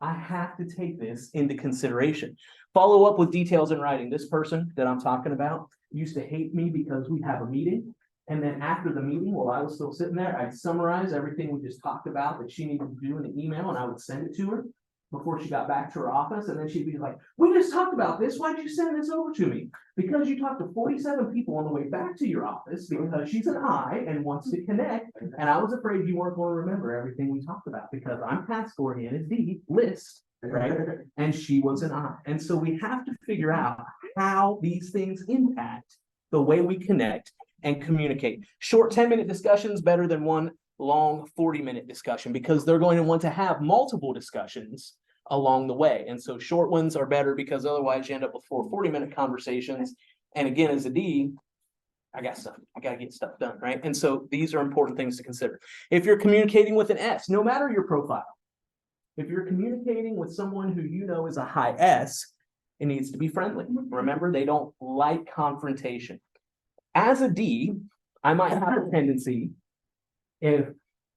I have to take this into consideration. Follow up with details in writing. This person that I'm talking about used to hate me because we'd have a meeting. And then after the meeting, while I was still sitting there, I'd summarize everything we just talked about that she needed to do in an email, and I would send it to her before she got back to her office. And then she'd be like, "We just talked about this. Why'd you send this over to me?" "Because you talked to 47 people on the way back to your office because she's an I and wants to connect. And I was afraid you weren't going to remember everything we talked about because I'm task oriented, D, list, right? And she was an I." And so we have to figure out how these things impact the way we connect and communicate. Short 10-minute discussions better than one long 40-minute discussion because they're going to want to have multiple discussions along the way. And so short ones are better because otherwise you end up with 40-minute conversations. And again, as a D, I got to get stuff done, right? And so these are important things to consider. If you're communicating with an S, no matter your profile, if you're communicating with someone who you know is a high S, it needs to be friendly. Remember, they don't like confrontation. As a D, I might have a tendency, if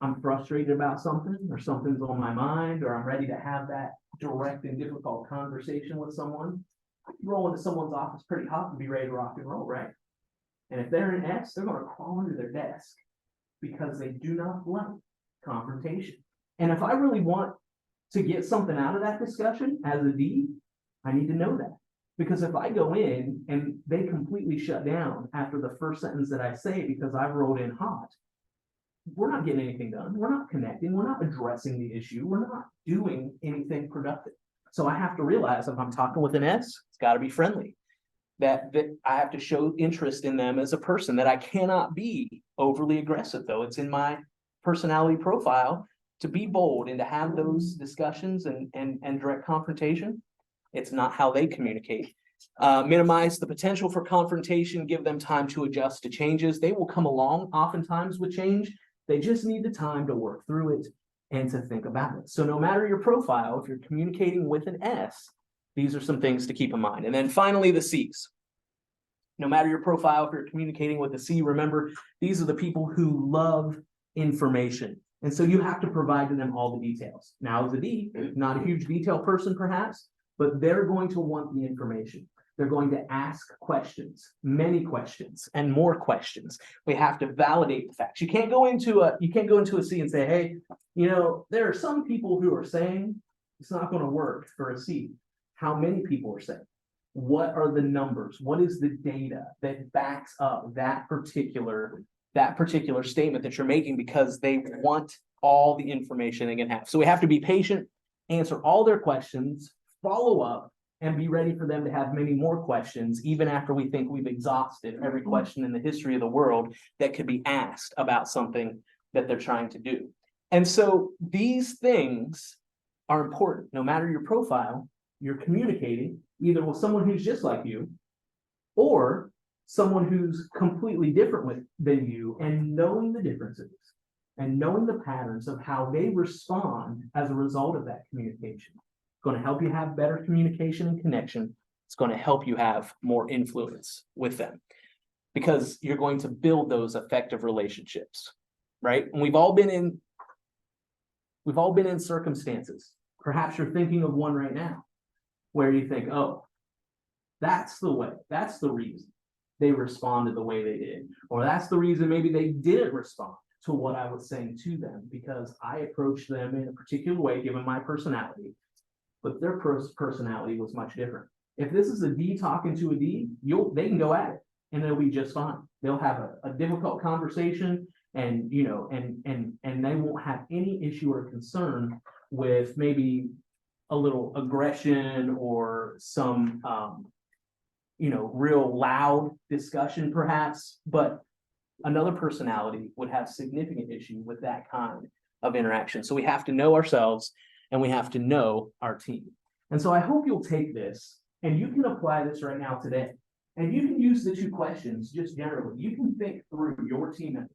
I'm frustrated about something or something's on my mind or I'm ready to have that direct and difficult conversation with someone, I can roll into someone's office pretty hot and be ready to rock and roll, right? And if they're an S, they're going to crawl under their desk because they do not like confrontation. And if I really want to get something out of that discussion as a D, I need to know that. Because if I go in and they completely shut down after the first sentence that I say because I've rolled in hot, we're not getting anything done. We're not connecting. We're not addressing the issue. We're not doing anything productive. So I have to realize if I'm talking with an S, it's got to be friendly. that I have to show interest in them as a person, that I cannot be overly aggressive, though it's in my personality profile to be bold and to have those discussions and direct confrontation. It's not how they communicate. Minimize the potential for confrontation, give them time to adjust to changes. They will come along oftentimes with change. They just need the time to work through it and to think about it. So no matter your profile, if you're communicating with an S, these are some things to keep in mind. And then finally, the C's. No matter your profile, if you're communicating with a C, remember, these are the people who love information. And so you have to provide to them all the details. Now, as a D, not a huge detail person perhaps, but they're going to want the information. They're going to ask questions, many questions, and more questions. We have to validate the facts. You can't go into a C and say, hey, there are some people who are saying it's not going to work for a C. How many people are saying? What are the numbers? What is the data that backs up that particular statement that you're making, because they want all the information they can have. So we have to be patient, answer all their questions, follow up, and be ready for them to have many more questions, even after we think we've exhausted every question in the history of the world that could be asked about something that they're trying to do. And so these things are important. No matter your profile, you're communicating either with someone who's just like you or someone who's completely different than you, and knowing the differences and knowing the patterns of how they respond as a result of that communication. It's going to help you have better communication and connection. It's going to help you have more influence with them, because you're going to build those effective relationships, right? And we've all been in circumstances. Perhaps you're thinking of one right now where you think, oh, that's the reason they responded the way they did. Or that's the reason maybe they didn't respond to what I was saying to them, because I approached them in a particular way, given my personality, but their personality was much different. If this is a D talking to a D, they can go at it and it'll be just fine. They'll have a difficult conversation, and they won't have any issue or concern with maybe a little aggression or some real loud discussion perhaps, but another personality would have significant issue with that kind of interaction. So we have to know ourselves and we have to know our team. And so I hope you'll take this and you can apply this right now today. And you can use the two questions just generally. You can think through your team members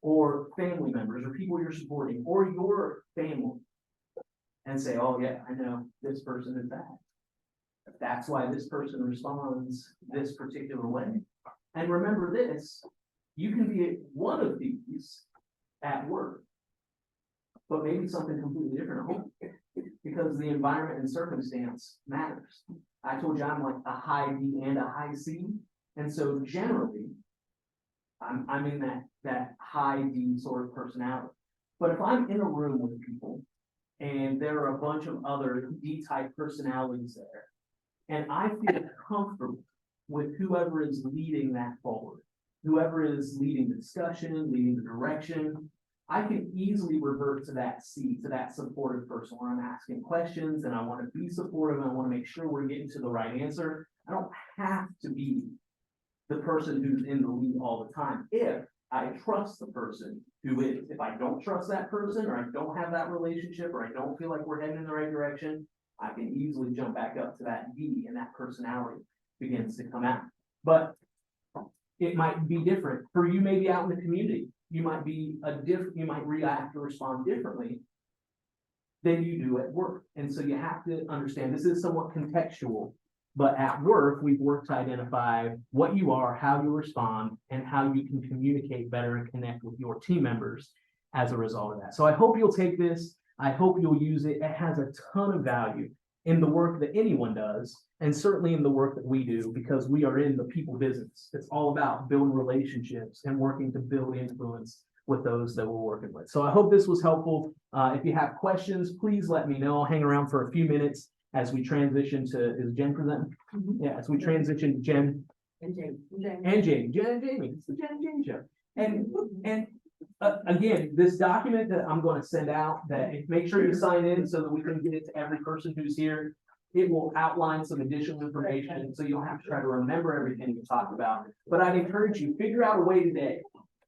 or family members or people you're supporting or your family and say, oh yeah, I know this person is bad. That's why this person responds this particular way. And remember this, you can be one of these at work, but maybe something completely different at home, because the environment and circumstance matters. I told you I'm like a high D and a high C. And so generally, I'm in that high D sort of personality. But if I'm in a room with people and there are a bunch of other D-type personalities there, and I feel comfortable with whoever is leading that forward, whoever is leading the discussion, leading the direction, I can easily revert to that C, to that supportive person where I'm asking questions and I want to be supportive and I want to make sure we're getting to the right answer. I don't have to be the person who's in the lead all the time if I trust the person who is. If I don't trust that person, or I don't have that relationship, or I don't feel like we're heading in the right direction, I can easily jump back up to that D and that personality begins to come out. But it might be different for you. Maybe out in the community, you might react or respond differently than you do at work. And so you have to understand this is somewhat contextual, but at work, we've worked to identify what you are, how you respond, and how you can communicate better and connect with your team members as a result of that. So I hope you'll take this. I hope you'll use it. It has a ton of value in the work that anyone does, and certainly in the work that we do, because we are in the people business. It's all about building relationships and working to build influence with those that we're working with. So I hope this was helpful. If you have questions, please let me know. I'll hang around for a few minutes as we transition to, is Jen presenting? Yeah, as we transition to Jen. And Jamie. Jen and Jamie. It's the Jen and Jamie show. And again, this document that I'm going to send out, that make sure you sign in so that we can get it to every person who's here. It will outline some additional information, so you don't have to try to remember everything we talked about. But I'd encourage you, figure out a way today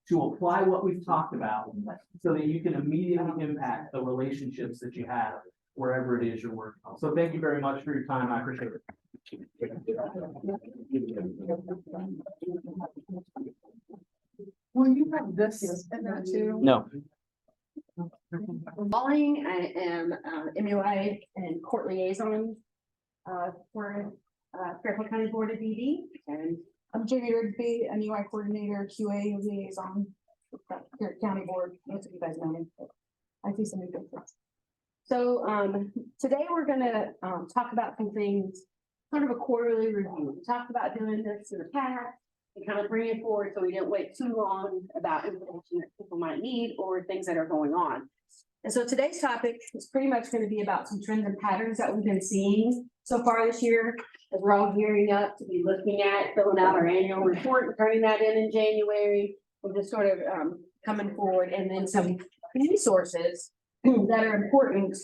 to apply what we've talked about so that you can immediately impact the relationships that you have wherever it is you're working on. So thank you very much for your time. I appreciate it. Will you have this in that too? No. Calling, I am MUI and court liaison for Fairfield County Board of ED, and I'm Jamie Rigsby, MUI coordinator, QA liaison, here at County Board, most of you guys know me. I see some new faces. so today we're gonna talk about some things, sort of a quarterly review. We talked about doing this in the past and kind of bring it forward so we didn't wait too long about information that people might need or things that are going on. And so today's topic is pretty much going to be about some trends and patterns that we've been seeing so far this year, as we're all gearing up to be looking at filling out our annual report and turning that in January. We're just sort of coming forward, and then some resources that are important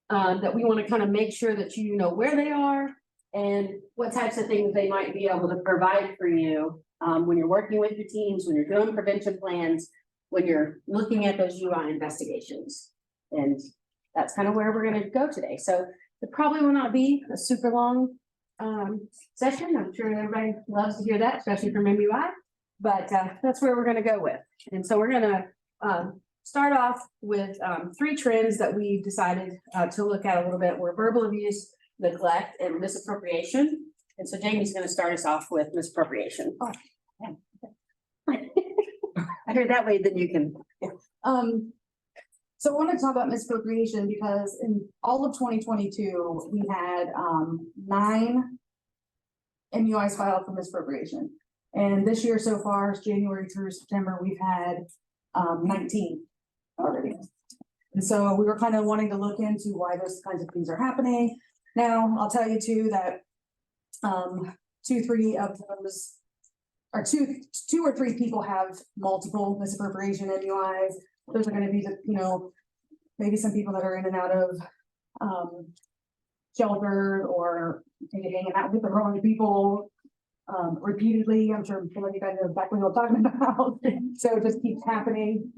that we want to kind of make sure that you know where they are and what types of things they might be able to provide for you when you're working with your teams, when you're doing prevention plans, when you're looking at those UI investigations. And that's kind of where we're gonna go today. So it probably will not be a super long session. I'm sure everybody loves to hear that, especially from MUI, but that's where we're gonna go with. And so we're gonna start off with 3 trends that we decided to look at a little bit, were verbal abuse, neglect, and misappropriation. And so Jamie's gonna start us off with misappropriation. Oh, I heard that way, then you can. So I want to talk about misappropriation because in all of 2022, we had 9 MUIs filed for misappropriation. And this year so far, January through September, we've had 19 already. And so we were kind of wanting to look into why those kinds of things are happening. Now, I'll tell you too that 2, 3 of those, or two or three people have multiple misappropriation MUIs. Those are gonna be the, you know, maybe some people that are in and out of shelter, or maybe hanging out with the wrong people repeatedly. I'm sure some of you guys know exactly what I'm talking about. So it just keeps happening.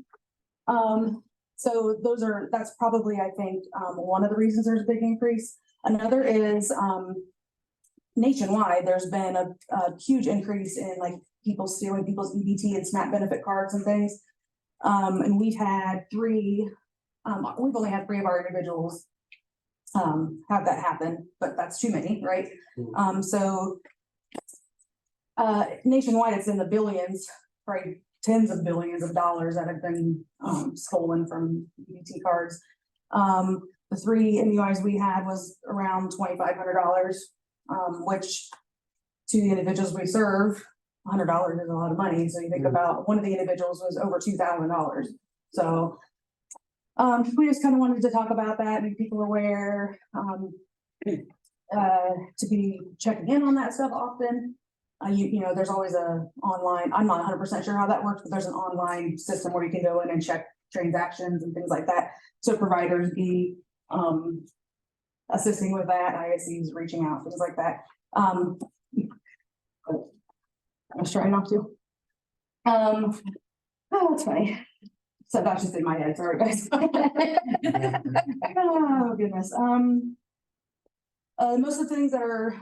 So that's probably, I think, one of the reasons there's a big increase. Another is nationwide, there's been a huge increase in like people stealing people's EBT and SNAP benefit cards and things. And we've had 3, we've only had 3 of our individuals have that happen, but that's too many, right? So nationwide, it's in the billions, right? Tens of billions of dollars that have been stolen from EBT cards. The 3 MUIs we had was around $2,500, which to the individuals we serve, $100 is a lot of money. So you think about one of the individuals was over $2,000. So we just kind of wanted to talk about that, make people aware, to be checking in on that stuff often. You know, there's always a online, I'm not 100% sure how that works, but there's an online system where you can go in and check transactions and things like that. So providers be assisting with that, ISCs reaching out, things like that. I was trying not to. Oh, that's funny. So that's just in my head, sorry guys. Oh goodness. Most of the things that are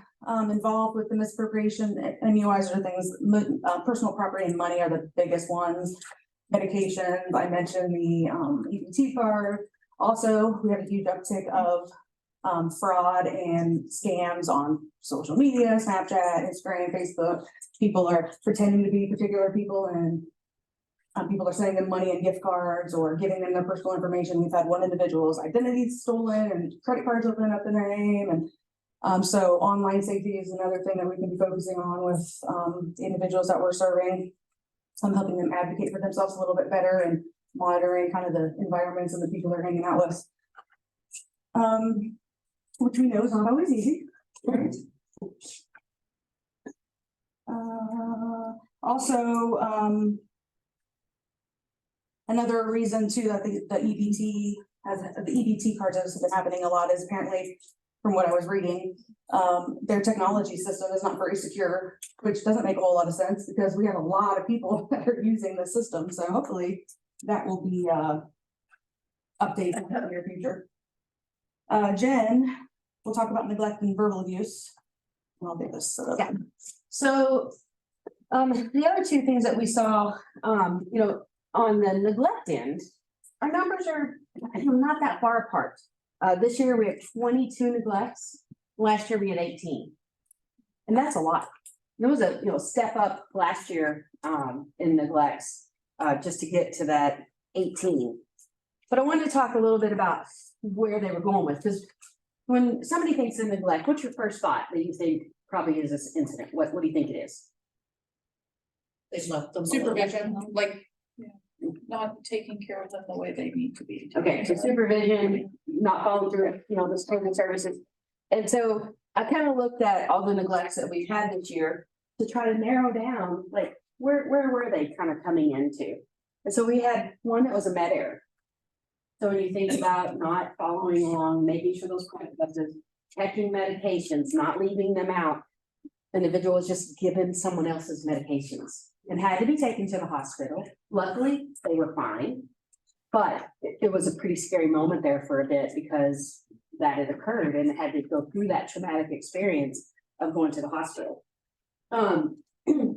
involved with the misappropriation MUIs are things, personal property and money are the biggest ones. Medications, I mentioned the EBT card. Also, we have a huge uptick of fraud and scams on social media, Snapchat, Instagram, Facebook. People are pretending to be particular people, and people are sending them money and gift cards or giving them their personal information. We've had one individual's identity stolen and credit cards open up in their name. And so online safety is another thing that we can be focusing on with the individuals that we're serving. I'm helping them advocate for themselves a little bit better and monitoring kind of the environments and the people they're hanging out with. Which we know is not always easy, right? Also, another reason too that the EBT cards have been happening a lot is apparently from what I was reading. Their technology system is not very secure, which doesn't make a whole lot of sense because we have a lot of people that are using the system. So hopefully that will be, updated in the near future. Jen, we'll talk about neglect and verbal abuse. I'll get this set up. Yeah. So, the other two things that we saw, you know, on the neglect end, our numbers are not that far apart. This year we have 22 neglects. Last year we had 18. And that's a lot. There was a, you know, step up last year, in neglects, just to get to that 18. But I wanted to talk a little bit about where they were going with, because when somebody thinks of neglect, what's your first thought that you think probably is this incident? What do you think it is? They've left them. Supervision, Like, not taking care of them the way they need to be. Okay, so supervision, not following through, you know, the student services. And so I kind of looked at all the neglects that we've had this year to try to narrow down, like, where were they kind of coming into? And so we had one that was a med error. So when you think about not following along, making sure those processes, checking medications, not leaving them out. The individual was just given someone else's medications and had to be taken to the hospital. Luckily, they were fine. But it was a pretty scary moment there for a bit because that had occurred and had to go through that traumatic experience of going to the hospital.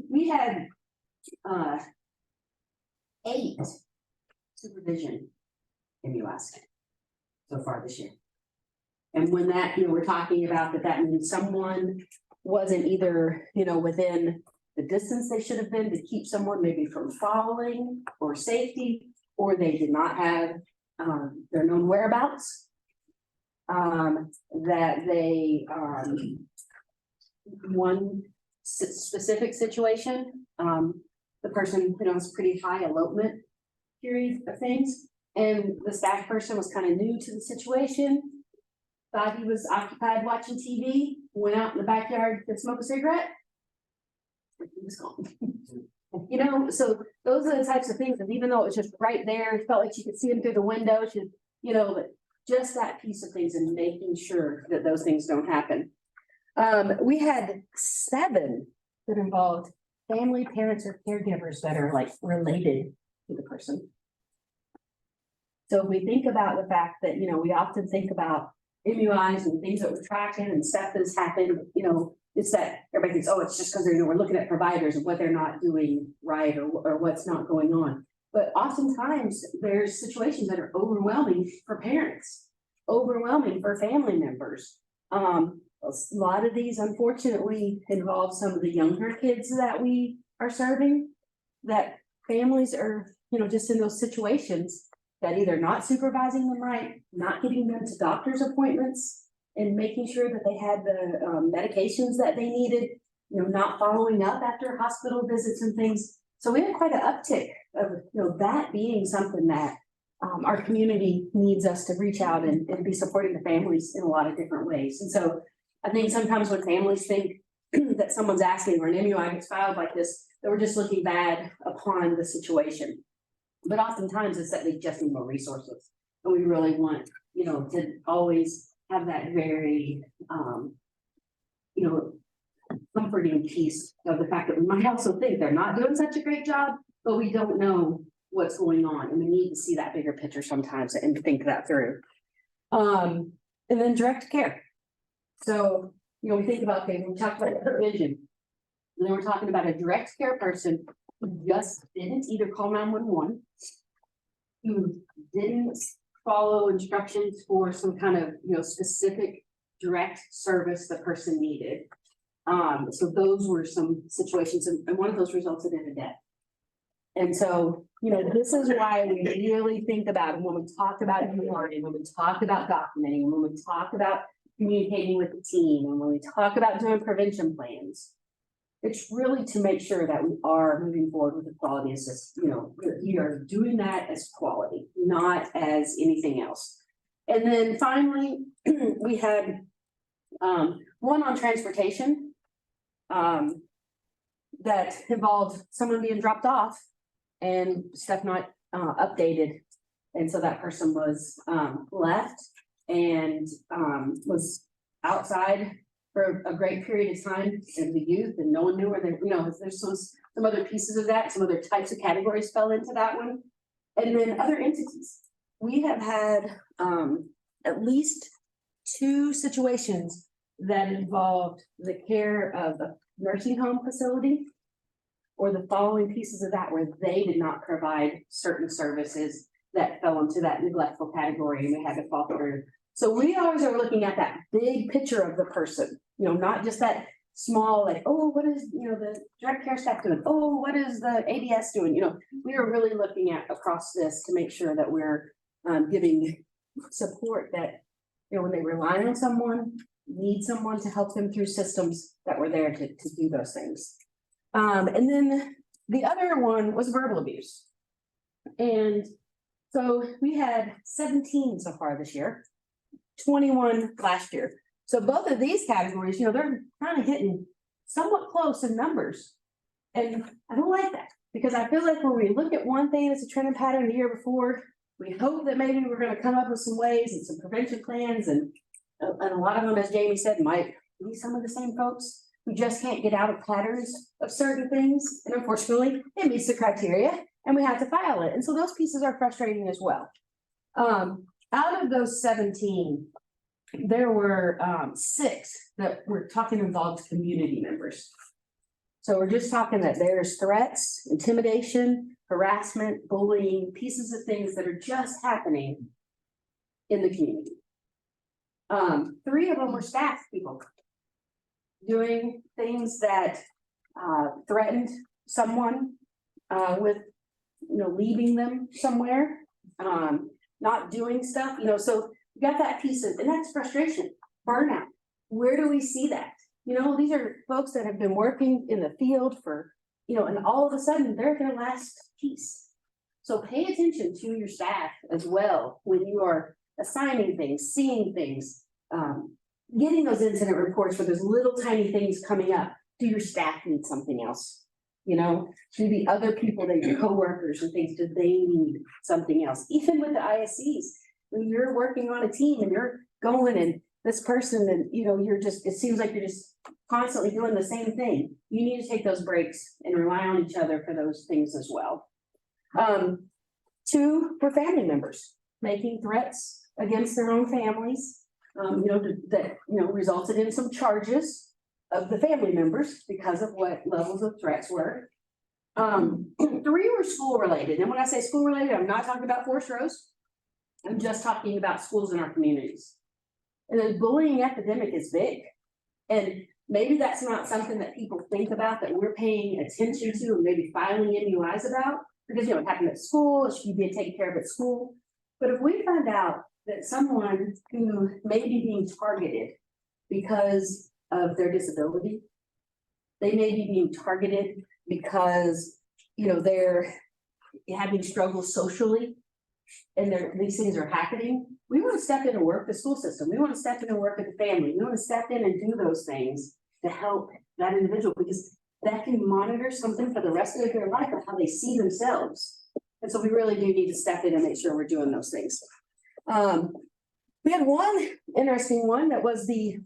We had 8 supervision MUIs so far this year. And when that, you know, we're talking about that means someone wasn't either, you know, within the distance they should have been to keep someone maybe from falling or safety, or they did not have their known whereabouts. That they, one specific situation, the person, you know, was pretty high elopement period of things. And the staff person was kind of new to the situation. Thought he was occupied watching TV, went out in the backyard to smoke a cigarette. He was gone. You know, so those are the types of things, and even though it was just right there, it felt like you could see him through the window, you know, but just that piece of things and making sure that those things don't happen. We had 7 that involved family, parents, or caregivers that are like related to the person. So if we think about the fact that, you know, we often think about MUIs and things that we're tracking and stuff that's happened, you know, it's that everybody thinks, oh, it's just because, you know, we're looking at providers and what they're not doing right or what's not going on. But oftentimes there's situations that are overwhelming for parents, overwhelming for family members. A lot of these unfortunately involve some of the younger kids that we are serving, that families are, you know, just in those situations that either not supervising them right, not getting them to doctor's appointments, and making sure that they had the medications that they needed, you know, not following up after hospital visits and things. So we had quite an uptick of, you know, that being something that our community needs us to reach out and be supporting the families in a lot of different ways. And so I think sometimes when families think that someone's asking or an MUI gets filed like this, that we're just looking bad upon the situation. But oftentimes it's that they just need more resources. And we really want, you know, to always have that very, you know, comforting piece of the fact that we might also think they're not doing such a great job, but we don't know what's going on. And we need to see that bigger picture sometimes and think that through. And then direct care. So, you know, we think about, okay, we talked about supervision. And then we're talking about a direct care person who just didn't either call 911, who didn't follow instructions for some kind of, you know, specific direct service the person needed. So those were some situations, and one of those resulted in a death. And so, you know, this is why we really think about, when we talk about learning, when we talk about documenting, when we talk about communicating with the team, and when we talk about doing prevention plans, it's really to make sure that we are moving forward with the quality assist, you know, we are doing that as quality, not as anything else. And then finally, we had one on transportation that involved someone being dropped off and stuff not updated. And so that person was left and was outside for a great period of time as the youth and no one knew where they, there's some other pieces of that, some other types of categories fell into that one. And then other entities. We have had at least 2 situations that involved the care of a nursing home facility or the following pieces of that where they did not provide certain services that fell into that neglectful category and they had to fall through. So we always are looking at that big picture of the person, not just that small, like, oh, what is, the direct care staff doing? Oh, what is the ADS doing? We are really looking at across this to make sure that we're giving support that, when they rely on someone, need someone to help them through systems that were there to do those things. And then the other one was verbal abuse. And so we had 17 so far this year, 21 last year. So both of these categories, they're kind of hitting somewhat close in numbers. And I don't like that because I feel like when we look at one thing that's a trend and pattern the year before, we hope that maybe we're going to come up with some ways and some prevention plans. And a lot of them, as Jamie said, might be some of the same folks who just can't get out of patterns of certain things. And unfortunately, it meets the criteria and we have to file it. And so those pieces are frustrating as well. Out of those 17, there were 6 that we're talking involved community members. So we're just talking that there's threats, intimidation, harassment, bullying, pieces of things that are just happening in the community. 3 of them were staff people doing things that threatened someone with, leaving them somewhere, not doing stuff, so you got that piece of, and that's frustration, burnout. Where do we see that? These are folks that have been working in the field for, and all of a sudden they're their last piece. So pay attention to your staff as well when you are assigning things, seeing things, getting those incident reports for those little tiny things coming up. Do your staff need something else? Do the other people that your coworkers and things, do they need something else? Even with the ISCs, when you're working on a team and you're going and this person and it seems like you're just constantly doing the same thing. You need to take those breaks and rely on each other for those things as well. 2 were family members making threats against their own families, that resulted in some charges of the family members because of what levels of threats were. 3 were school related. And when I say school related, I'm not talking about Forest Rose. I'm just talking about schools in our communities. And the bullying epidemic is big. And maybe that's not something that people think about, that we're paying attention to and maybe filing MUIs about, because it happened at school, it should be taken care of at school. But if we find out that someone who may be being targeted because of their disability, they may be being targeted because they're having struggles socially, and these things are happening, we want to step in and work the school system. We want to step in and work with the family. We want to step in and do those things to help that individual, because that can monitor something for the rest of their life of how they see themselves. And so we really do need to step in and make sure we're doing those things. We had one interesting one that was the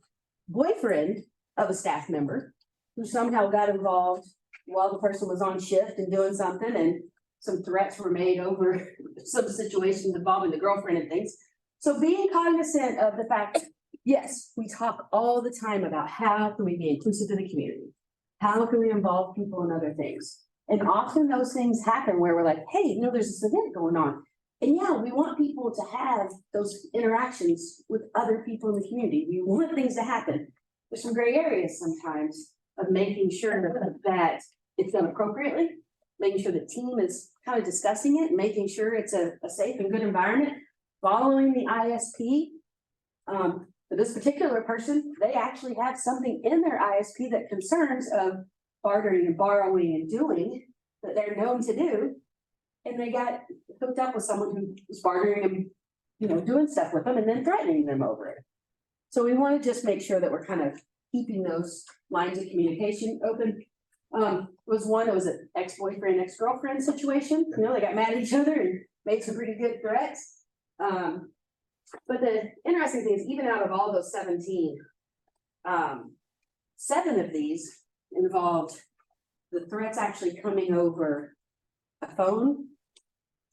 boyfriend of a staff member who somehow got involved while the person was on shift and doing something, and some threats were made over some situations involving the girlfriend and things. So being cognizant of the fact, yes, we talk all the time about how can we be inclusive to the community? How can we involve people in other things? And often those things happen where we're like, hey, there's this event going on. And yeah, we want people to have those interactions with other people in the community. We want things to happen. There's some gray areas sometimes of making sure that it's done appropriately, making sure the team is kind of discussing it, making sure it's a safe and good environment, following the ISP. For this particular person, they actually have something in their ISP that concerns of bartering and borrowing and doing that they're known to do. And they got hooked up with someone who was bartering and, doing stuff with them and then threatening them over it. So we want to just make sure that we're kind of keeping those lines of communication open. Was one that was an ex-boyfriend, ex-girlfriend situation. They got mad at each other and made some pretty good threats. But the interesting thing is, even out of all those 17, 7 of these involved the threats actually coming over a phone,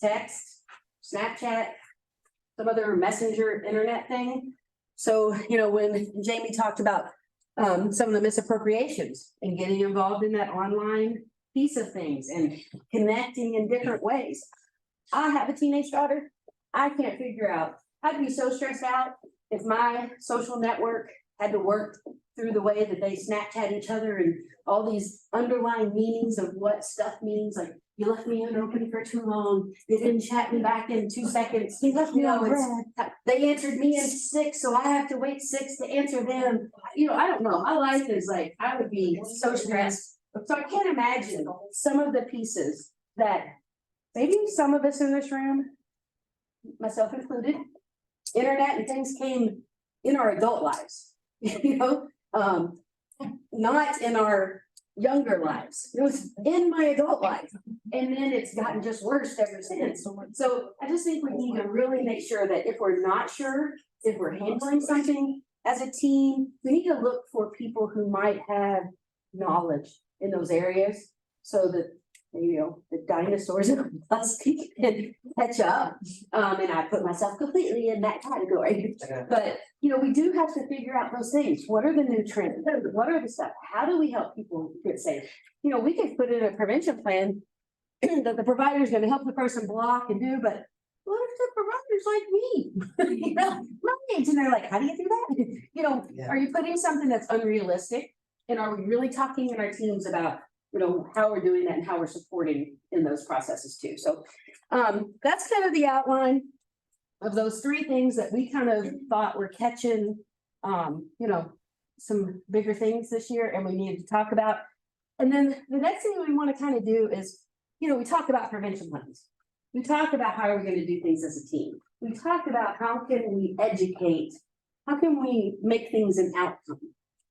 text, Snapchat, some other messenger internet thing. So, when Jamie talked about some of the misappropriations and getting involved in that online piece of things and connecting in different ways. I have a teenage daughter. I can't figure out, I'd be so stressed out if my social network had to work through the way that they Snapchat each other and all these underlying meanings of what stuff means, like you left me unopened for too long, you didn't chat me back in 2 seconds. He left me on red. They answered me in 6, so I have to wait 6 to answer them. I don't know. My life is like, I would be so stressed. So I can't imagine some of the pieces that maybe some of us in this room, myself included, internet and things came in our adult lives, not in our younger lives. It was in my adult life. And then it's gotten just worse ever since. So I just think we need to really make sure that if we're not sure, if we're handling something as a team, we need to look for people who might have knowledge in those areas so that, the dinosaurs of us can catch up. And I put myself completely in that category. But, we do have to figure out those things. What are the new trends? What are the stuff? How do we help people get safe? We could put in a prevention plan that the provider is going to help the person block and do, but what if the provider's like me? My age, and they're like, how do you do that? Are you putting something that's unrealistic? And are we really talking in our teams about, how we're doing that and how we're supporting in those processes too? So that's kind of the outline of those 3 things that we kind of thought were catching, some bigger things this year and we needed to talk about. And then the next thing we want to kind of do is, we talk about prevention plans. We talk about how are we going to do things as a team. We talk about how can we educate, how can we make things an outcome?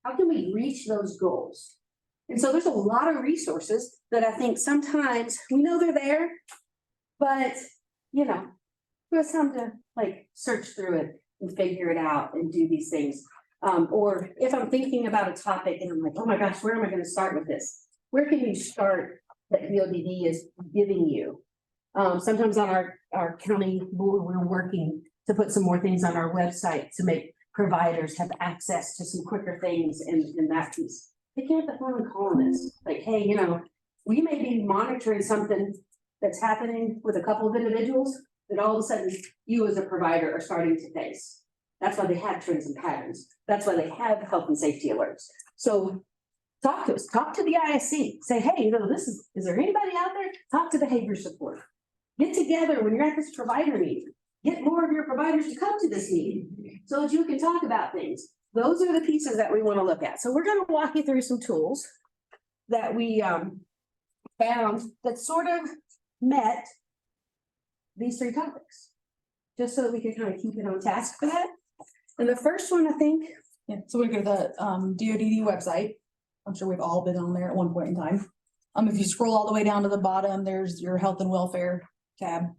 How can we reach those goals? And so there's a lot of resources that I think sometimes we know they're there, but, it's time to search through it and figure it out and do these things. Or if I'm thinking about a topic and I'm like, oh my gosh, where am I going to start with this? Where can you start that DODD is giving you? Sometimes on our county board, we're working to put some more things on our website to make providers have access to some quicker things in that piece. Picking up the phone and calling us, like, hey, we may be monitoring something that's happening with a couple of individuals that all of a sudden you as a provider are starting to face. That's why they have trends and patterns. That's why they have health and safety alerts. So talk to us, talk to the ISC, say, hey, is there anybody out there? Talk to behavior support. Get together when you're at this provider meeting. Get more of your providers to come to this meeting so that you can talk about things. Those are the pieces that we want to look at. So we're going to walk you through some tools that we found that sort of met these 3 topics, just so that we can kind of keep it on task for that. And the first one, I think. Yeah, so we go to the DODD website. I'm sure we've all been on there at one point in time. If you scroll all the way down to the bottom, there's your health and welfare tab.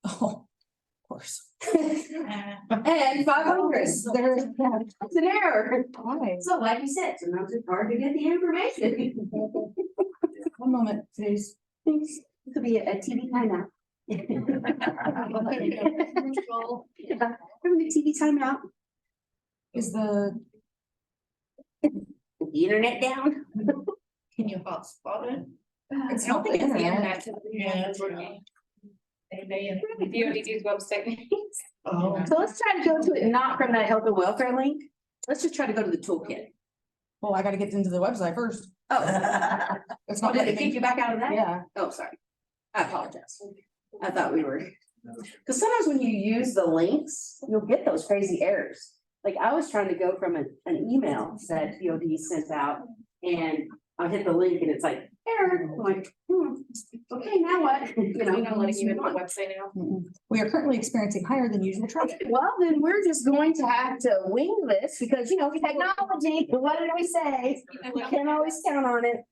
Oh, of course. And 500, there's an error. Why? So like you said, sometimes it's hard to get the information. One moment, please. It could be a TV timeout. Having a TV timeout. Is the Internet down. Can you hotspot it? It's not the internet. Yeah, it's working. Anybody in the DODD's website? So let's try to go to it not from that health and welfare link. Let's just try to go to the toolkit. Well, I gotta get into the website first. Oh, It's not did it letting kick me. you back out of that? Yeah. Oh, sorry. I apologize. I thought we were. Because sometimes when you use the links, you'll get those crazy errors. Like I was trying to go from an email that DOD sent out and I hit the link and it's like, error. I'm like, okay, now what? Not letting you in the website now. We are currently experiencing higher than usual traffic. Well, then we're just going to have to wing this because, technology, what did we say? We can't always count on it.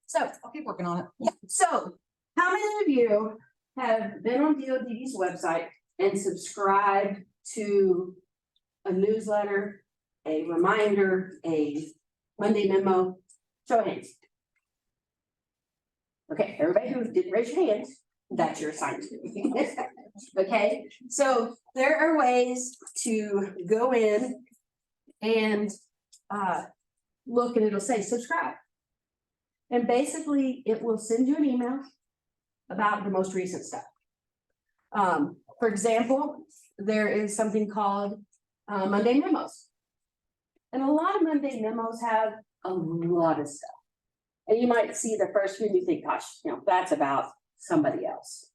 So, I'll keep working on it. so how many of you have been on DOD's website and subscribed to a newsletter, a reminder, a Monday memo? Show of hands. Okay, everybody who didn't raise your hands, that's your assignment. Okay, so there are ways to go in and look, and it'll say subscribe. And basically, it will send you an email about the most recent stuff. For example, there is something called Monday memos. And a lot of Monday memos have a lot of stuff. And you might see the first few and you think, gosh, you know, that's about somebody else.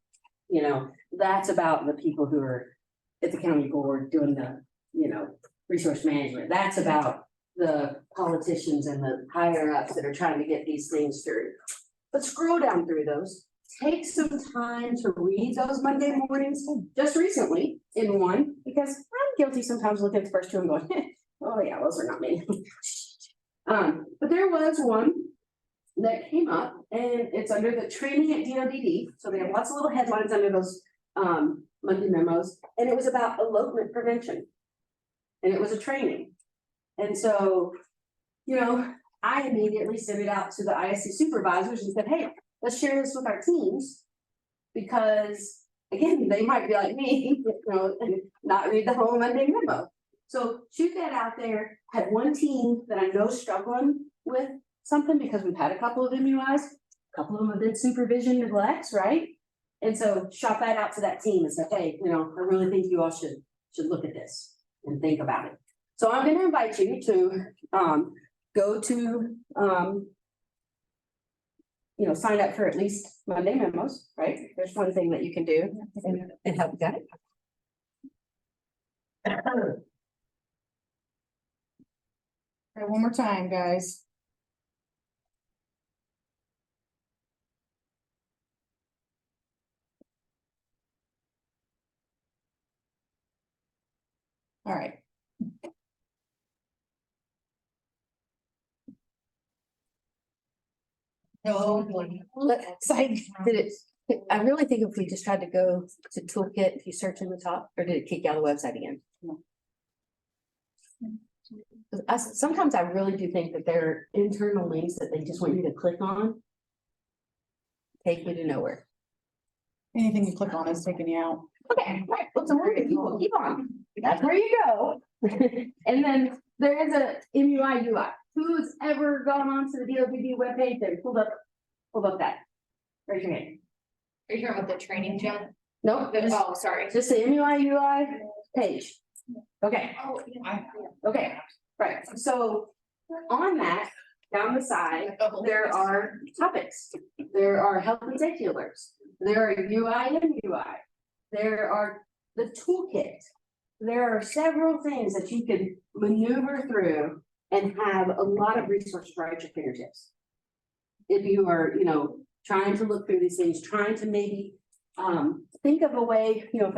You know, that's about the people who are at the county board doing the, you know, resource management. That's about the politicians and the higher ups that are trying to get these things through. But scroll down through those. Take some time to read those Monday mornings, just recently in one, because I'm guilty sometimes looking at the first two and going, oh yeah, those are not me. But there was one that came up, and it's under the training at DODD. So they have lots of little headlines under those Monday memos, and it was about elopement prevention. And it was a training. And so, you know, I immediately sent it out to the ISC supervisors and said, hey, let's share this with our teams. Because again, they might be like me, you know, and not read the whole Monday memo. So shoot that out there. Had one team that I know struggling with something because we've had a couple of MUIs, a couple of them have been supervision neglects, right? And so shot that out to that team and said, hey, you know, I really think you all should look at this and think about it. So I'm gonna invite you to go to you know, sign up for at least Monday memos, right? There's one thing that you can do and help get it. Okay, one more time, guys. All right. No. I really think if we just tried to go to toolkit, if you search in the top, or did it kick you out of the website again? Sometimes I really do think that there are internal links that they just want you to click on. Take you to nowhere. Anything you click on is taking you out. Okay, right, well, don't worry, keep on. That's where you go. And then there is a MUI UI. Who's ever gone on to the DODD webpage and pulled up that? Raise your hand. Are you talking about the training, Jen? No, Oh, sorry. just the MUI UI page. Okay, Oh, yeah. okay, right. So on that, down the side, there are topics. There are health and safety alerts. There are UI and UI. There are the toolkit. There are several things that you can maneuver through and have a lot of resources right at your fingertips. If you are, you know, trying to look through these things, trying to maybe think of a way, you know,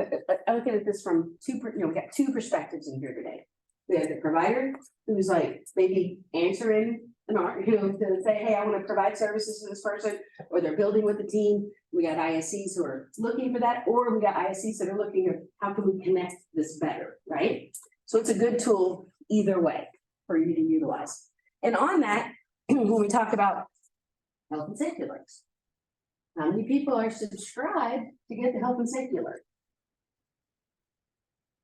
I look at this from we got two perspectives in here today. We have the provider who's like maybe answering to say, hey, I want to provide services to this person, or they're building with the team. We got ISCs who are looking for that, or we got ISCs that are looking at how can we connect this better, right? So it's a good tool either way for you to utilize. And on that, when we talk about health and safety alerts, how many people are subscribed to get the health and safety alert?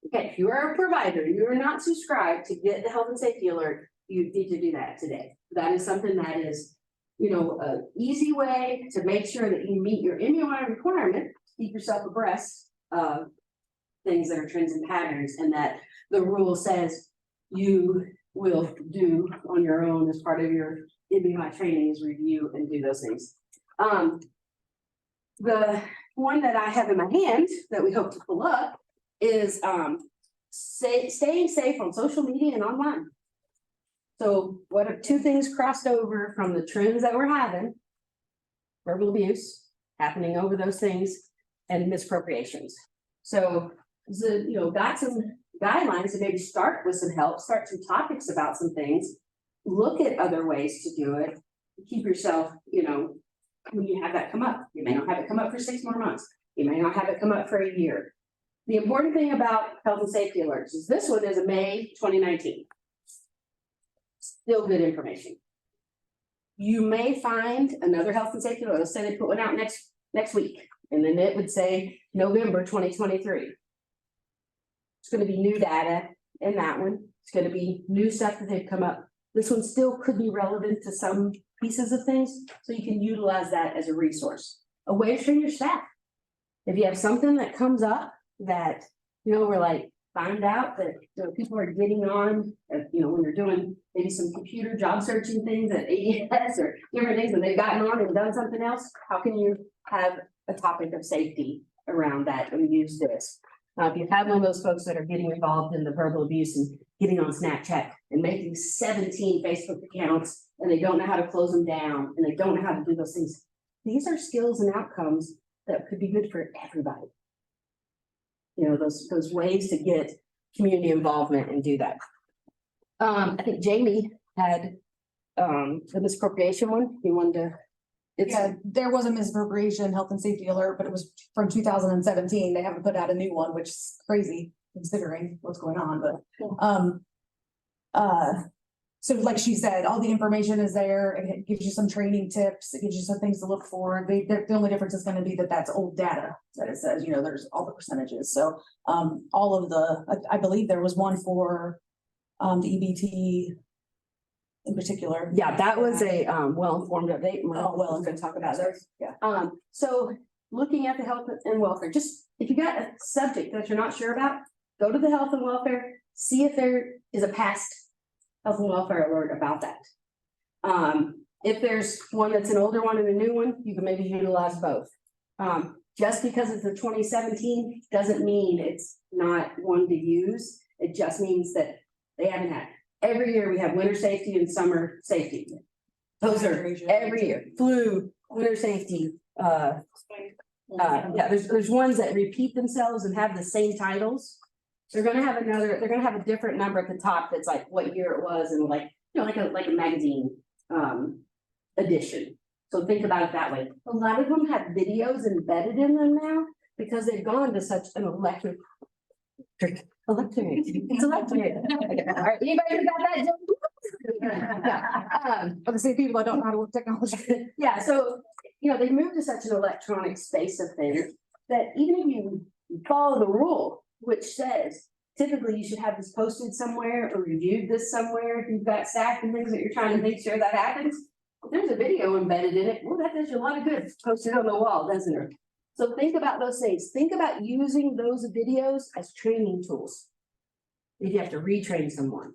Okay, if you are a provider, you are not subscribed to get the health and safety alert, you need to do that today. That is something that is, you know, an easy way to make sure that you meet your MUI requirement, keep yourself abreast of things that are trends and patterns, and that the rule says you will do on your own as part of your MUI training is review and do those things. The one that I have in my hand that we hope to pull up is staying safe on social media and online. So what are two things crossed over from the trends that we're having? Verbal abuse happening over those things and misappropriations. So got some guidelines to maybe start with some help, start some topics about some things, look at other ways to do it, keep yourself, when you have that come up. You may not have it come up for 6 more months. You may not have it come up for a year. The important thing about health and safety alerts is this one is a May 2019. Still good information. You may find another health and safety alert, let's say they put one out next week, and then it would say November 2023. It's gonna be new data in that one. It's gonna be new stuff that they've come up. This one still could be relevant to some pieces of things, so you can utilize that as a resource. A way to train your staff. If you have something that comes up that, we're like, find out that, people are getting on, when they're doing maybe some computer job searching things at ADS or different things, and they've gotten on and done something else, how can you have a topic of safety around that and use this? If you have one of those folks that are getting involved in the verbal abuse and getting on Snapchat and making 17 Facebook accounts, and they don't know how to close them down, and they don't know how to do those things. These are skills and outcomes that could be good for everybody. Those ways to get community involvement and do that. I think Jamie had, the misappropriation one, he wanted to. Yeah, there was a misappropriation health and safety alert, but it was from 2017. They haven't put out a new one, which is crazy considering what's going on, but so like she said, all the information is there, and it gives you some training tips, it gives you some things to look for. The only difference is gonna be that that's old data, that it says, there's all the percentages, so all of I believe there was one for the EBT in particular. Yeah, that was a well-informed update. Oh, well, I'm gonna talk about those. Yeah. So looking at the health and welfare, just if you got a subject that you're not sure about, go to the health and welfare, see if there is a past health and welfare alert about that. If there's one that's an older one and a new one, you can maybe utilize both. Just because it's a 2017 doesn't mean it's not one to use. It just means that they haven't had. Every year we have winter safety and summer safety. Those are every year, flu, winter safety, yeah, there's ones that repeat themselves and have the same titles. They're gonna have a different number at the top that's like what year it was and like a magazine edition. So think about it that way. A lot of them have videos embedded in them now because they've gone to such an electric. It's electric. All right, anybody who got that? For the same people that don't know how to work technology. Yeah, so, they moved to such an electronic space of things that even if you follow the rule, which says typically you should have this posted somewhere or reviewed this somewhere, if you've got staff and things that you're trying to make sure that happens, if there's a video embedded in it, well, that does you a lot of good, posted on the wall, doesn't it? So think about those things. Think about using those videos as training tools. If you have to retrain someone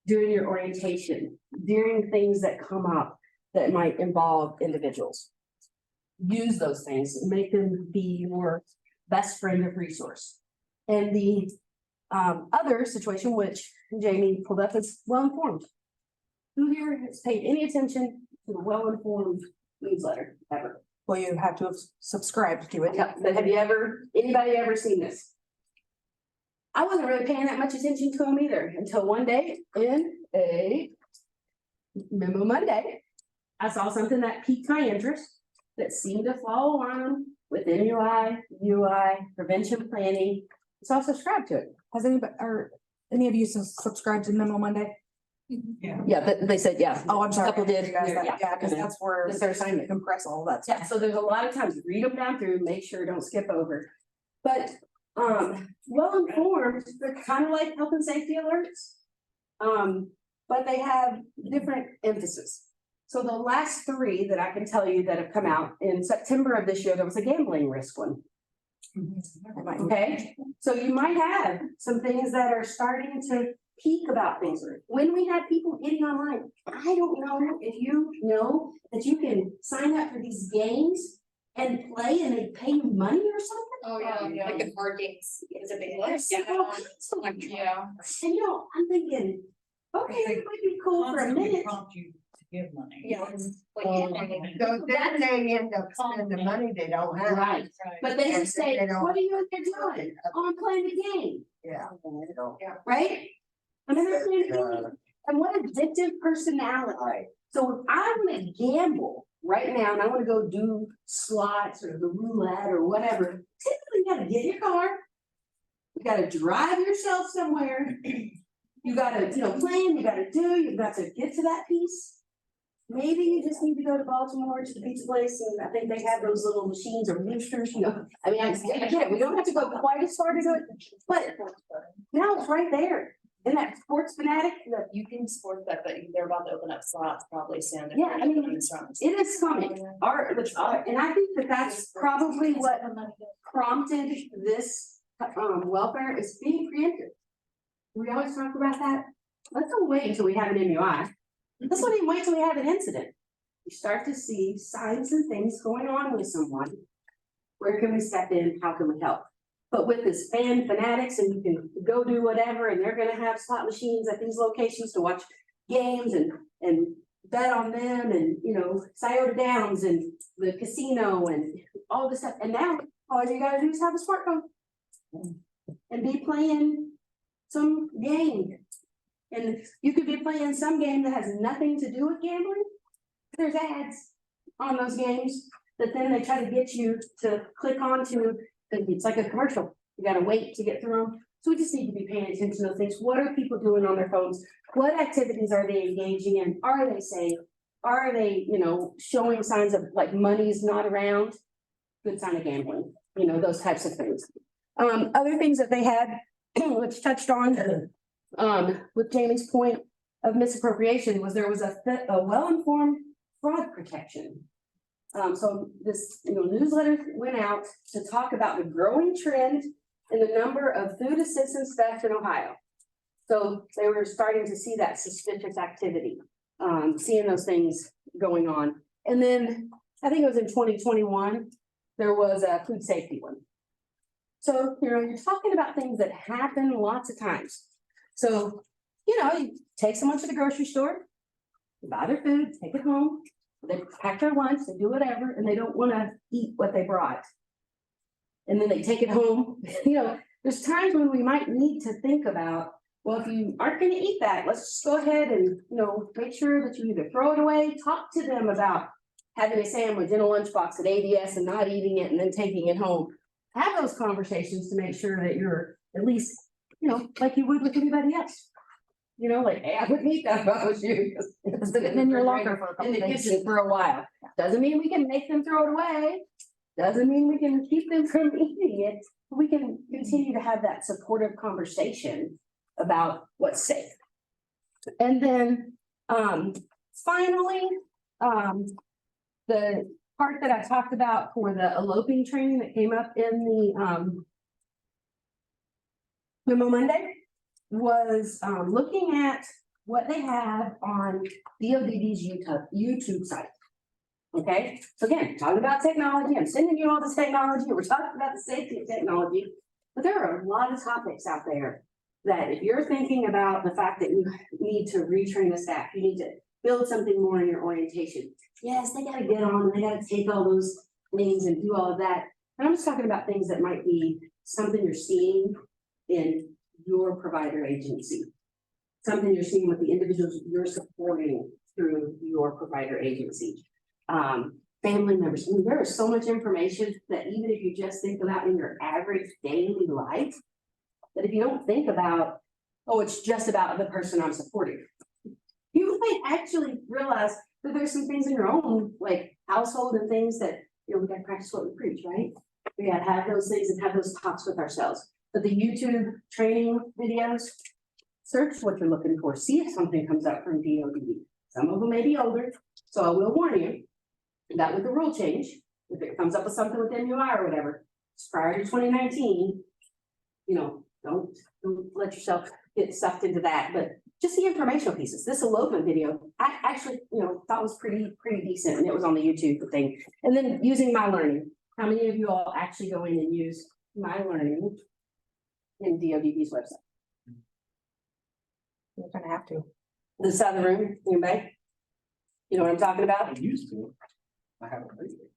during your orientation, during things that come up that might involve individuals. Use those things and make them be your best friend of resource. And the other situation, which Jamie pulled up, is well-informed. Who here has paid any attention to the well-informed newsletter ever? Well, you have to have subscribed to it. Yeah, but have anybody ever seen this? I wasn't really paying that much attention to them either until one day in a Memo Monday, I saw something that piqued my interest that seemed to fall on with MUI, UI, prevention planning. So I subscribed to it. Has any of you subscribed to Memo Monday? Yeah, they said, yeah. Oh, I'm sorry. Couple did. You guys, Yeah. yeah, because that's where That's their assignment. compress all that Yeah, stuff. so there's a lot of times, read them down through, make sure don't skip over. But, well informed, they're kind of like health and safety alerts. But they have different emphasis. So the last 3 that I can tell you that have come out in September of this year, there was a gambling risk one. Okay, so you might have some things that are starting to peak about things. When we have people getting online, I don't know if you know that you can sign up for these games and play and they pay you money or something. Oh, yeah, like the card games is a big one. Yes. Yeah. And I'm thinking, okay, it might be cool for a minute. Prompt you to give money. Yeah. So then they end up spending the money they don't have. Right, but they just say, They don't- what are you in there doing? Oh, I'm playing the game, Yeah. right? I'm in there playing the game. And what addictive personality. Right. So if I wanna gamble right now and I wanna go do slots or the roulette or whatever, typically you gotta get in your car, You gotta drive yourself somewhere. You gotta, plan, you gotta do, you've got to get to that piece. Maybe you just need to go to Baltimore to the pizza place, and I think they have those little machines or roosters, I mean, I get it, we don't have to go quite as far to do it, but now it's right there. And that sports fanatic, You can support that, but they're about to open up slots probably soon. Yeah, I mean, it is coming. And I think that that's probably what prompted this, welfare is being preemptive. We always talk about that. Let's not wait until we have an MUI. Let's not even wait till we have an incident. You start to see signs and things going on with someone. Where can we step in? How can we help? But with this fan fanatics and you can go do whatever and they're gonna have slot machines at these locations to watch games and bet on them and, Scioto Downs and the casino and all this stuff. And now all you gotta do is have a smartphone and be playing some game. And you could be playing some game that has nothing to do with gambling. There's ads on those games that then they try to get you to click onto. It's like a commercial. You gotta wait to get through them. So we just need to be paying attention to those things. What are people doing on their phones? What activities are they engaging in? Are they safe? Are they, showing signs of like money's not around? Good sign of gambling, those types of things. Other things that they had, which touched on, with Jamie's point of misappropriation was there was a well-informed fraud protection. So this, newsletter went out to talk about the growing trend in the number of food assistance theft in Ohio. So they were starting to see that suspicious activity, seeing those things going on. And then I think it was in 2021, there was a food safety one. So, you're talking about things that happen lots of times. So, you take someone to the grocery store, buy their food, take it home. They pack their lunch, they do whatever, and they don't wanna eat what they brought. And then they take it home, there's times when we might need to think about, well, if you aren't gonna eat that, let's just go ahead and, make sure that you either throw it away, talk to them about having a sandwich in a lunchbox at ADS and not eating it and then taking it home. Have those conversations to make sure that you're at least, like you would with anybody else. Hey, I wouldn't eat that if I was you. It's been in your locker for a couple days for a while. Doesn't mean we can make them throw it away. Doesn't mean we can keep them from eating it. We can continue to have that supportive conversation about what's safe. And then, finally, the part that I talked about for the eloping training that came up in the, Memo Monday was looking at what they have on DOD's YouTube site. Okay, so again, talking about technology, I'm sending you all this technology, we're talking about the safety of technology, but there are a lot of topics out there that if you're thinking about the fact that you need to retrain the staff, you need to build something more in your orientation. Yes, they gotta get on, they gotta take all those things and do all of that. But I'm just talking about things that might be something you're seeing in your provider agency. Something you're seeing with the individuals you're supporting through your provider agency. Family members, there is so much information that even if you just think about in your average daily life, that if you don't think about, oh, it's just about the person I'm supporting. You might actually realize that there's some things in your own like household and things that, we gotta practice what we preach, right? We gotta have those things and have those talks with ourselves. But the YouTube training videos, search what you're looking for, see if something comes up from DOD. Some of them may be older, so I will warn you that with the rule change, if it comes up with something with MUI or whatever, it's prior to 2019, don't let yourself get sucked into that, but just the informational pieces. This elopement video, I actually, thought was pretty decent, and it was on the YouTube thing. And then using My Learning. How many of you all actually go in and use My Learning in DOD's website? You're gonna have to. This side of the room, anybody? You know what I'm talking about? I used to. I haven't heard it.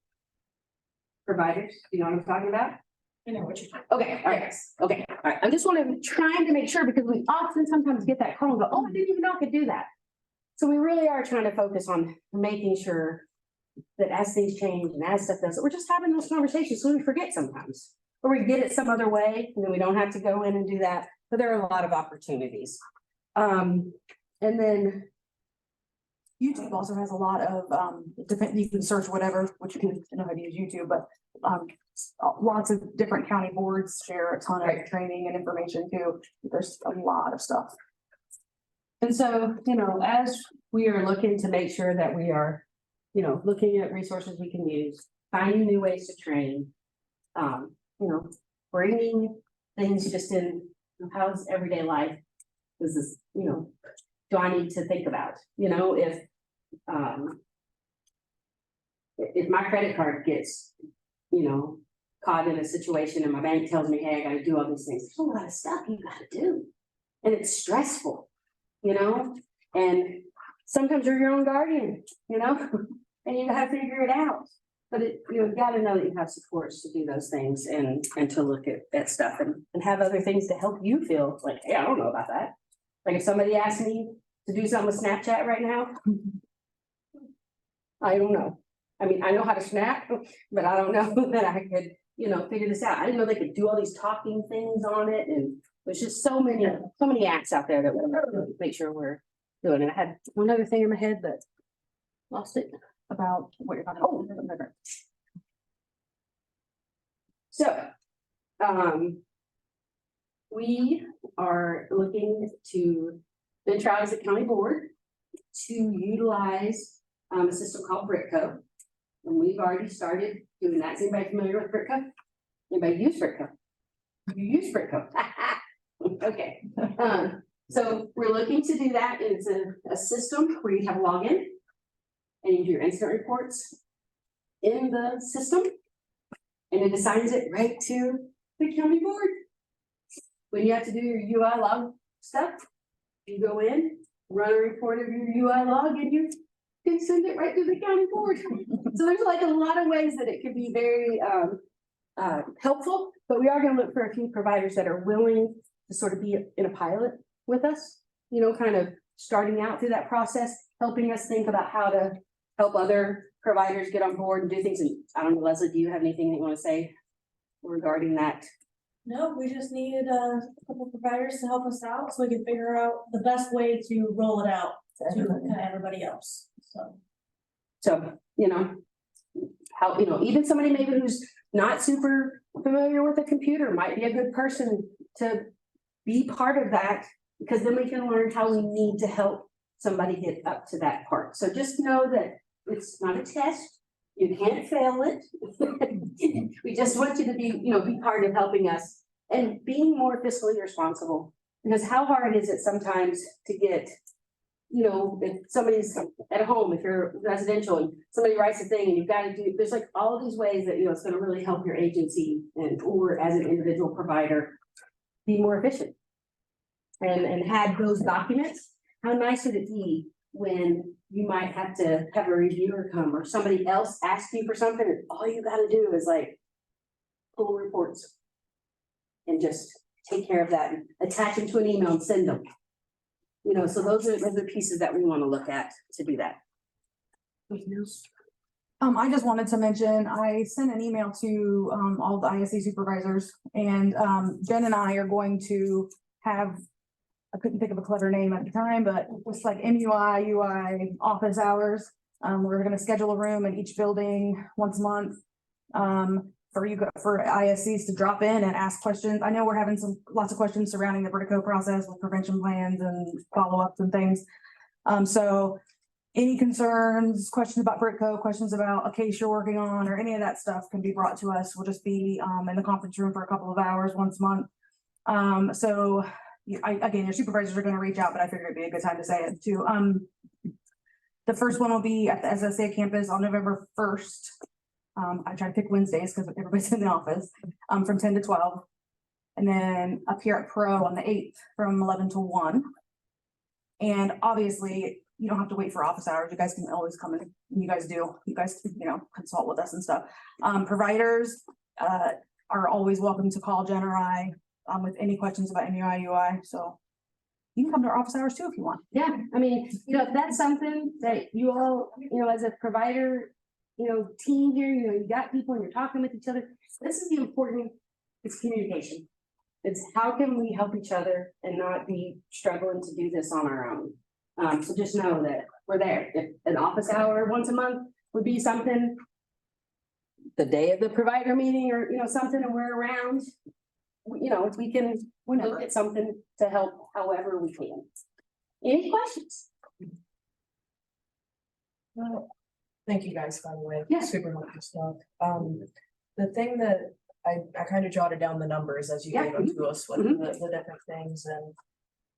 Providers, you know what I'm talking about? I know what you're talking. Okay, all right, okay, all right. I'm just trying to make sure because we often sometimes get that call and go, oh, I didn't even know I could do that. So we really are trying to focus on making sure that as things change and as stuff does, we're just having those conversations, so we forget sometimes. or we get it some other way, and then we don't have to go in and do that, but there are a lot of opportunities. And then YouTube also has a lot of, different, you can search whatever, which you can know how to use YouTube, but, lots of different county boards share a ton of training and information too. There's a lot of stuff. And so, as we are looking to make sure that we are, looking at resources we can use, finding new ways to train. Bringing things just in, how's everyday life? This is, do I need to think about, if my credit card gets, caught in a situation and my bank tells me, hey, I gotta do all these things, there's a lot of stuff you gotta do. And it's stressful, and sometimes you're your own guardian, and you gotta figure it out. But you gotta know that you have supports to do those things and to look at stuff and have other things to help you feel like, hey, I don't know about that. Like if somebody asked me to do something with Snapchat right now, I don't know. I mean, I know how to snap, but I don't know that I could, figure this out. I didn't know they could do all these talking things on it, and there's just so many apps out there that we make sure we're doing it. I had one other thing in my head, but lost it. About what you're talking Oh, about. So, we are looking to venture out as a county board to utilize a system called Britco. And we've already started doing that. Is anybody familiar with Britco? Anybody use Britco? You use Britco? Okay. So we're looking to do that. It's a system where you have a login and you do your incident reports in the system. And it assigns it right to the county board. When you have to do your UI log stuff, you go in, run a report of your UI log, and you can send it right to the county board. So there's like a lot of ways that it could be very helpful, but we are gonna look for a few providers that are willing to sort of be in a pilot with us, kind of starting out through that process, helping us think about how to help other providers get on board and do things. And I don't know, Leslie, do you have anything that you want to say regarding that? No, we just needed a couple providers to help us out so we can figure out the best way to roll it out to kind of everybody else, so. So, how, even somebody maybe who's not super familiar with a computer might be a good person to be part of that, because then we can learn how we need to help somebody get up to that part. So just know that it's not a test. You can't fail it. We just want you to be part of helping us and being more fiscally responsible. Because how hard is it sometimes to get, if somebody's at home, if you're residential and somebody writes a thing and you've got to do, there's like all of these ways that, it's going to really help your agency or as an individual provider be more efficient. And had those documents, how nice would it be when you might have to have a reviewer come or somebody else ask you for something and all you got to do is like pull reports and just take care of that and attach them to an email and send them. So those are pieces that we want to look at to do that. I just wanted to mention, I sent an email to, all the ISC supervisors, and, Jen and I are going to have, I couldn't think of a clever name at the time, but it's like MUI, UI office hours. We're gonna schedule a room in each building once a month, for ISCs to drop in and ask questions. I know we're having lots of questions surrounding the Britco process with prevention plans and follow-ups and things. So any concerns, questions about Britco, questions about a case you're working on, or any of that stuff can be brought to us. We'll just be, in the conference room for a couple of hours once a month. So again, your supervisors are gonna reach out, but I figured it'd be a good time to say it too. The first one will be at the SSA campus on November 1st. I try to pick Wednesdays because everybody's in the office, from 10 to 12. And then up here at Pro on the 8th from 11 to 1. And obviously, you don't have to wait for office hours. You guys can always come in. You guys do. You guys, consult with us and stuff. Providers are always welcome to call Jen or I with any questions about MUI, UI. So you can come to our office hours too if you want. Yeah, I mean, if that's something that you all, as a provider, team here, you got people and you're talking with each other. This is the important It's communication. It's how can we help each other and not be struggling to do this on our own? So just know that we're there. If an office hour once a month would be something, the day of the provider meeting or, something and we're around, we can look at something to help however we can. Any questions? Thank you guys, by the way. Yeah. Super helpful stuff. The thing that I kind of jotted down the numbers as you Yeah. gave them to us with Mhm. the different things and.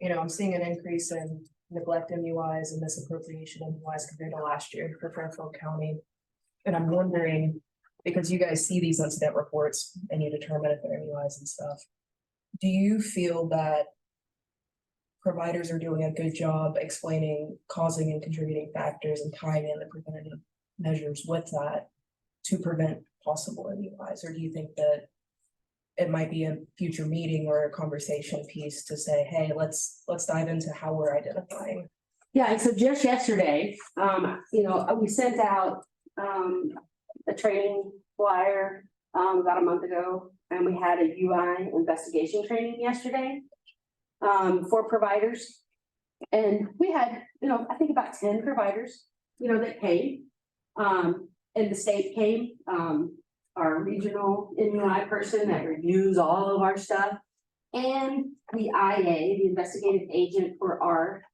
I'm seeing an increase in neglect MUIs and misappropriation MUIs compared to last year for Fairfield County. And I'm wondering, because you guys see these incident reports and you determine if they're MUIs and stuff. Do you feel that providers are doing a good job explaining causing and contributing factors and tying in the preventative measures with that to prevent possible MUIs? Or do you think that it might be a future meeting or a conversation piece to say, hey, let's dive into how we're identifying? Yeah, and so just yesterday, we sent out, a training flyer, about a month ago, and we had a UI investigation training yesterday, for providers. And we had, I think about 10 providers, that came, and the state came, our regional MUI person that reviews all of our stuff. And the IA, the investigative agent for our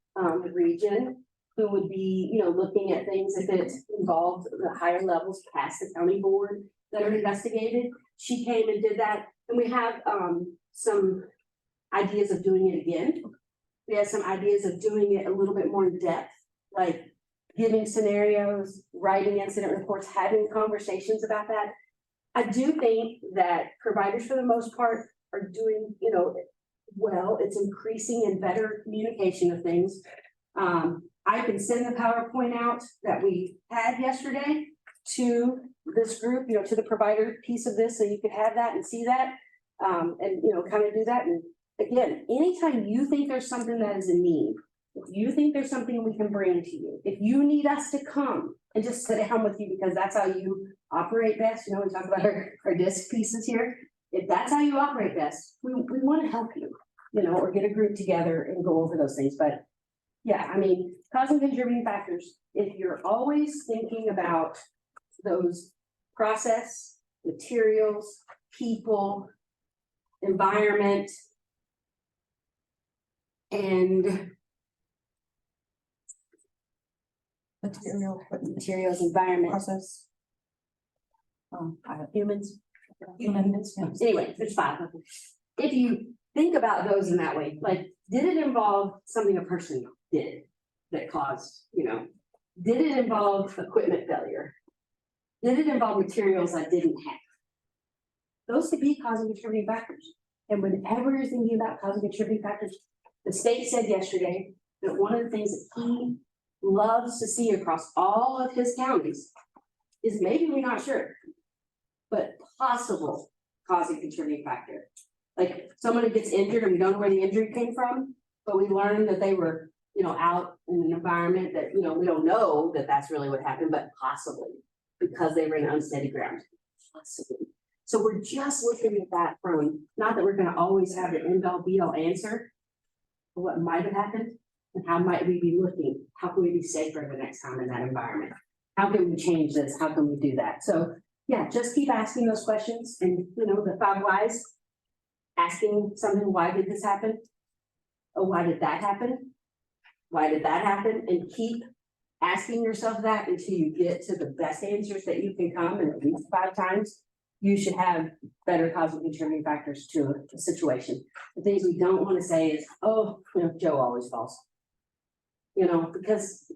region, who would be, looking at things if it involved the higher levels past the county board that are investigated. She came and did that, and we have some ideas of doing it again. We have some ideas of doing it a little bit more in depth, like giving scenarios, writing incident reports, having conversations about that. I do think that providers, for the most part, are doing, well. It's increasing in better communication of things. I can send the PowerPoint out that we had yesterday to this group, to the provider piece of this, so you could have that and see that. And, kind of do that. And again, anytime you think there's something that is in need, if you think there's something we can bring to you, if you need us to come and just sit down with you because that's how you operate best, we talk about our disc pieces here. If that's how you operate best, we want to help you, or get a group together and go over those things. But yeah, causing contributing factors, if you're always thinking about those process, materials, people, environment, and materials, environment, Process. humans. Humans, yeah. Anyway, there's 5 of them. If you think about those in that way, like, did it involve something a person did that caused, did it involve equipment failure? Did it involve materials I didn't have? Those could be causing contributing factors. And whenever you're thinking about causing contributing factors, the state said yesterday that one of the things that he loves to see across all of his counties is, maybe we're not sure, but possible causing contributing factor. Like, someone gets injured and we don't know where the injury came from, but we learned that they were, out in an environment that, we don't know that that's really what happened, but possibly because they were in unsteady ground, possibly. So we're just looking at that from, not that we're gonna always have the end all be all answer for what might have happened, and how might we be looking, how can we be safer the next time in that environment? How can we change this? How can we do that? So yeah, just keep asking those questions, and the 5 whys, asking something, why did this happen? Oh, why did that happen? Why did that happen? And keep asking yourself that until you get to the best answers that you can come, and at least 5 times, you should have better causal contributing factors to a situation. The things we don't want to say is, oh, Joe always falls. Because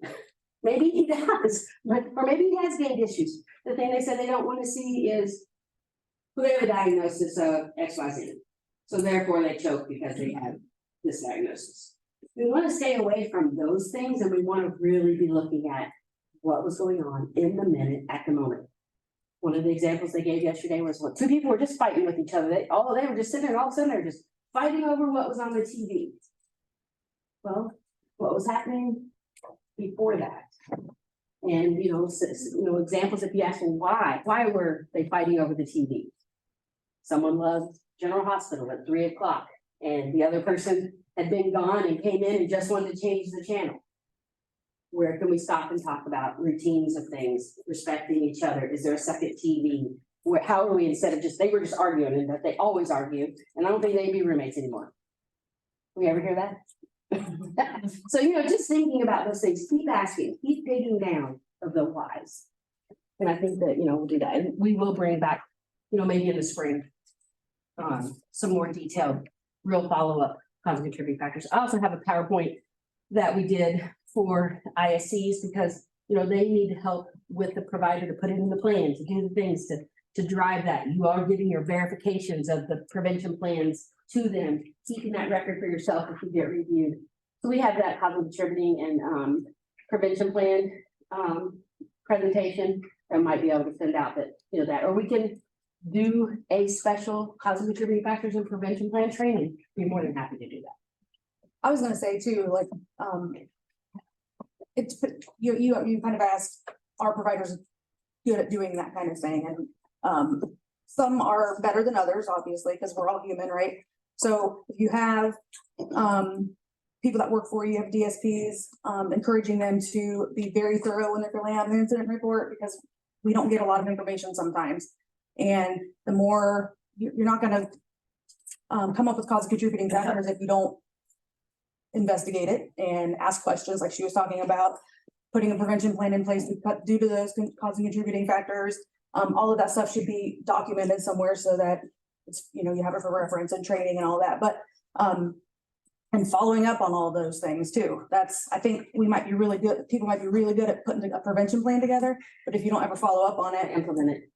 maybe he does, or maybe he has gained issues. The thing they said they don't want to see is, well, they have a diagnosis of XYZ. So therefore they choke because they have this diagnosis. We want to stay away from those things, and we want to really be looking at what was going on in the minute at the moment. One of the examples they gave yesterday was, 2 people were just fighting with each other. They were just sitting there, and all of a sudden they're just fighting over what was on the TV. Well, what was happening before that? And, examples, if you ask, well, why were they fighting over the TV? someone loved General Hospital at 3 o'clock, and the other person had been gone and came in and just wanted to change the channel. Where can we stop and talk about routines of things, respecting each other? Is there a second TV? Where, how are we, instead of just, they were just arguing, and that they always argue, and I don't think they'd be roommates anymore. We ever hear that? So, just thinking about those things, keep asking, keep digging down of the whys. And I think that, we'll do that, and we will bring back, maybe in the spring. Some more detailed, real follow-up cause and contributing factors. I also have a PowerPoint that we did for ISCs because, they need help with the provider to put it in the plan, to do the things to drive that. You are giving your verifications of the prevention plans to them, keeping that record for yourself if you get reviewed. So we have that cause and contributing and prevention plan presentation that might be able to send out that, that, or we can do a special cause and contributing factors and prevention plan training. Be more than happy to do that. I was gonna say too, like, it's, you kind of asked, are providers good at doing that kind of thing? And, some are better than others, obviously, because we're all human, right? So if you have, people that work for you, you have DSPs, encouraging them to be very thorough when they're filling out an incident report, because we don't get a lot of information sometimes. And the more, you're not gonna, come up with cause and contributing factors if you don't investigate it and ask questions like she was talking about, putting a prevention plan in place due to those cause and contributing factors. All of that stuff should be documented somewhere so that it's, you have it for reference and training and all that, but, and following up on all those things too. I think we might be really good, people might be really good at putting a prevention plan together, but if you don't ever follow up on it, implement it,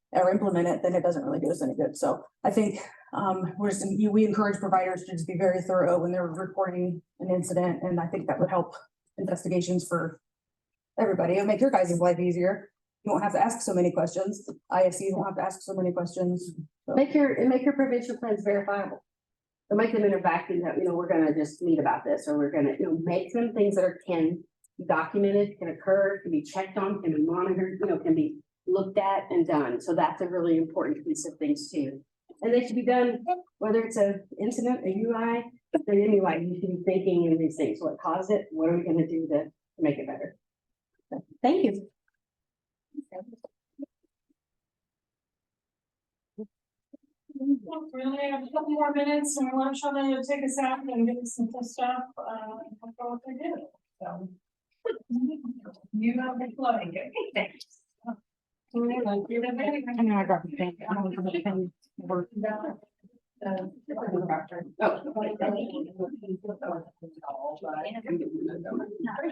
then it doesn't really do us any good. So I think, we encourage providers to just be very thorough when they're reporting an incident, and I think that would help investigations for everybody. It'll make your guys' life easier. You won't have to ask so many questions. ISCs won't have to ask so many questions. So. Make your prevention plans verifiable. So make them interactive that, we're gonna just meet about this, or we're gonna, make them things that can be documented, can occur, can be checked on, can be monitored, can be looked at and done. So that's a really important piece of things too. And they should be done, whether it's an incident, a UI, an MUI, you should be thinking in these things. What caused it? What are we gonna do to make it better? So, thank you. Really, I have a couple more minutes and I want Shauna to take us out and give us some cool stuff, and go what they do, so. You have been floating, good, thanks. I know I got the thing. I don't know if anything worked.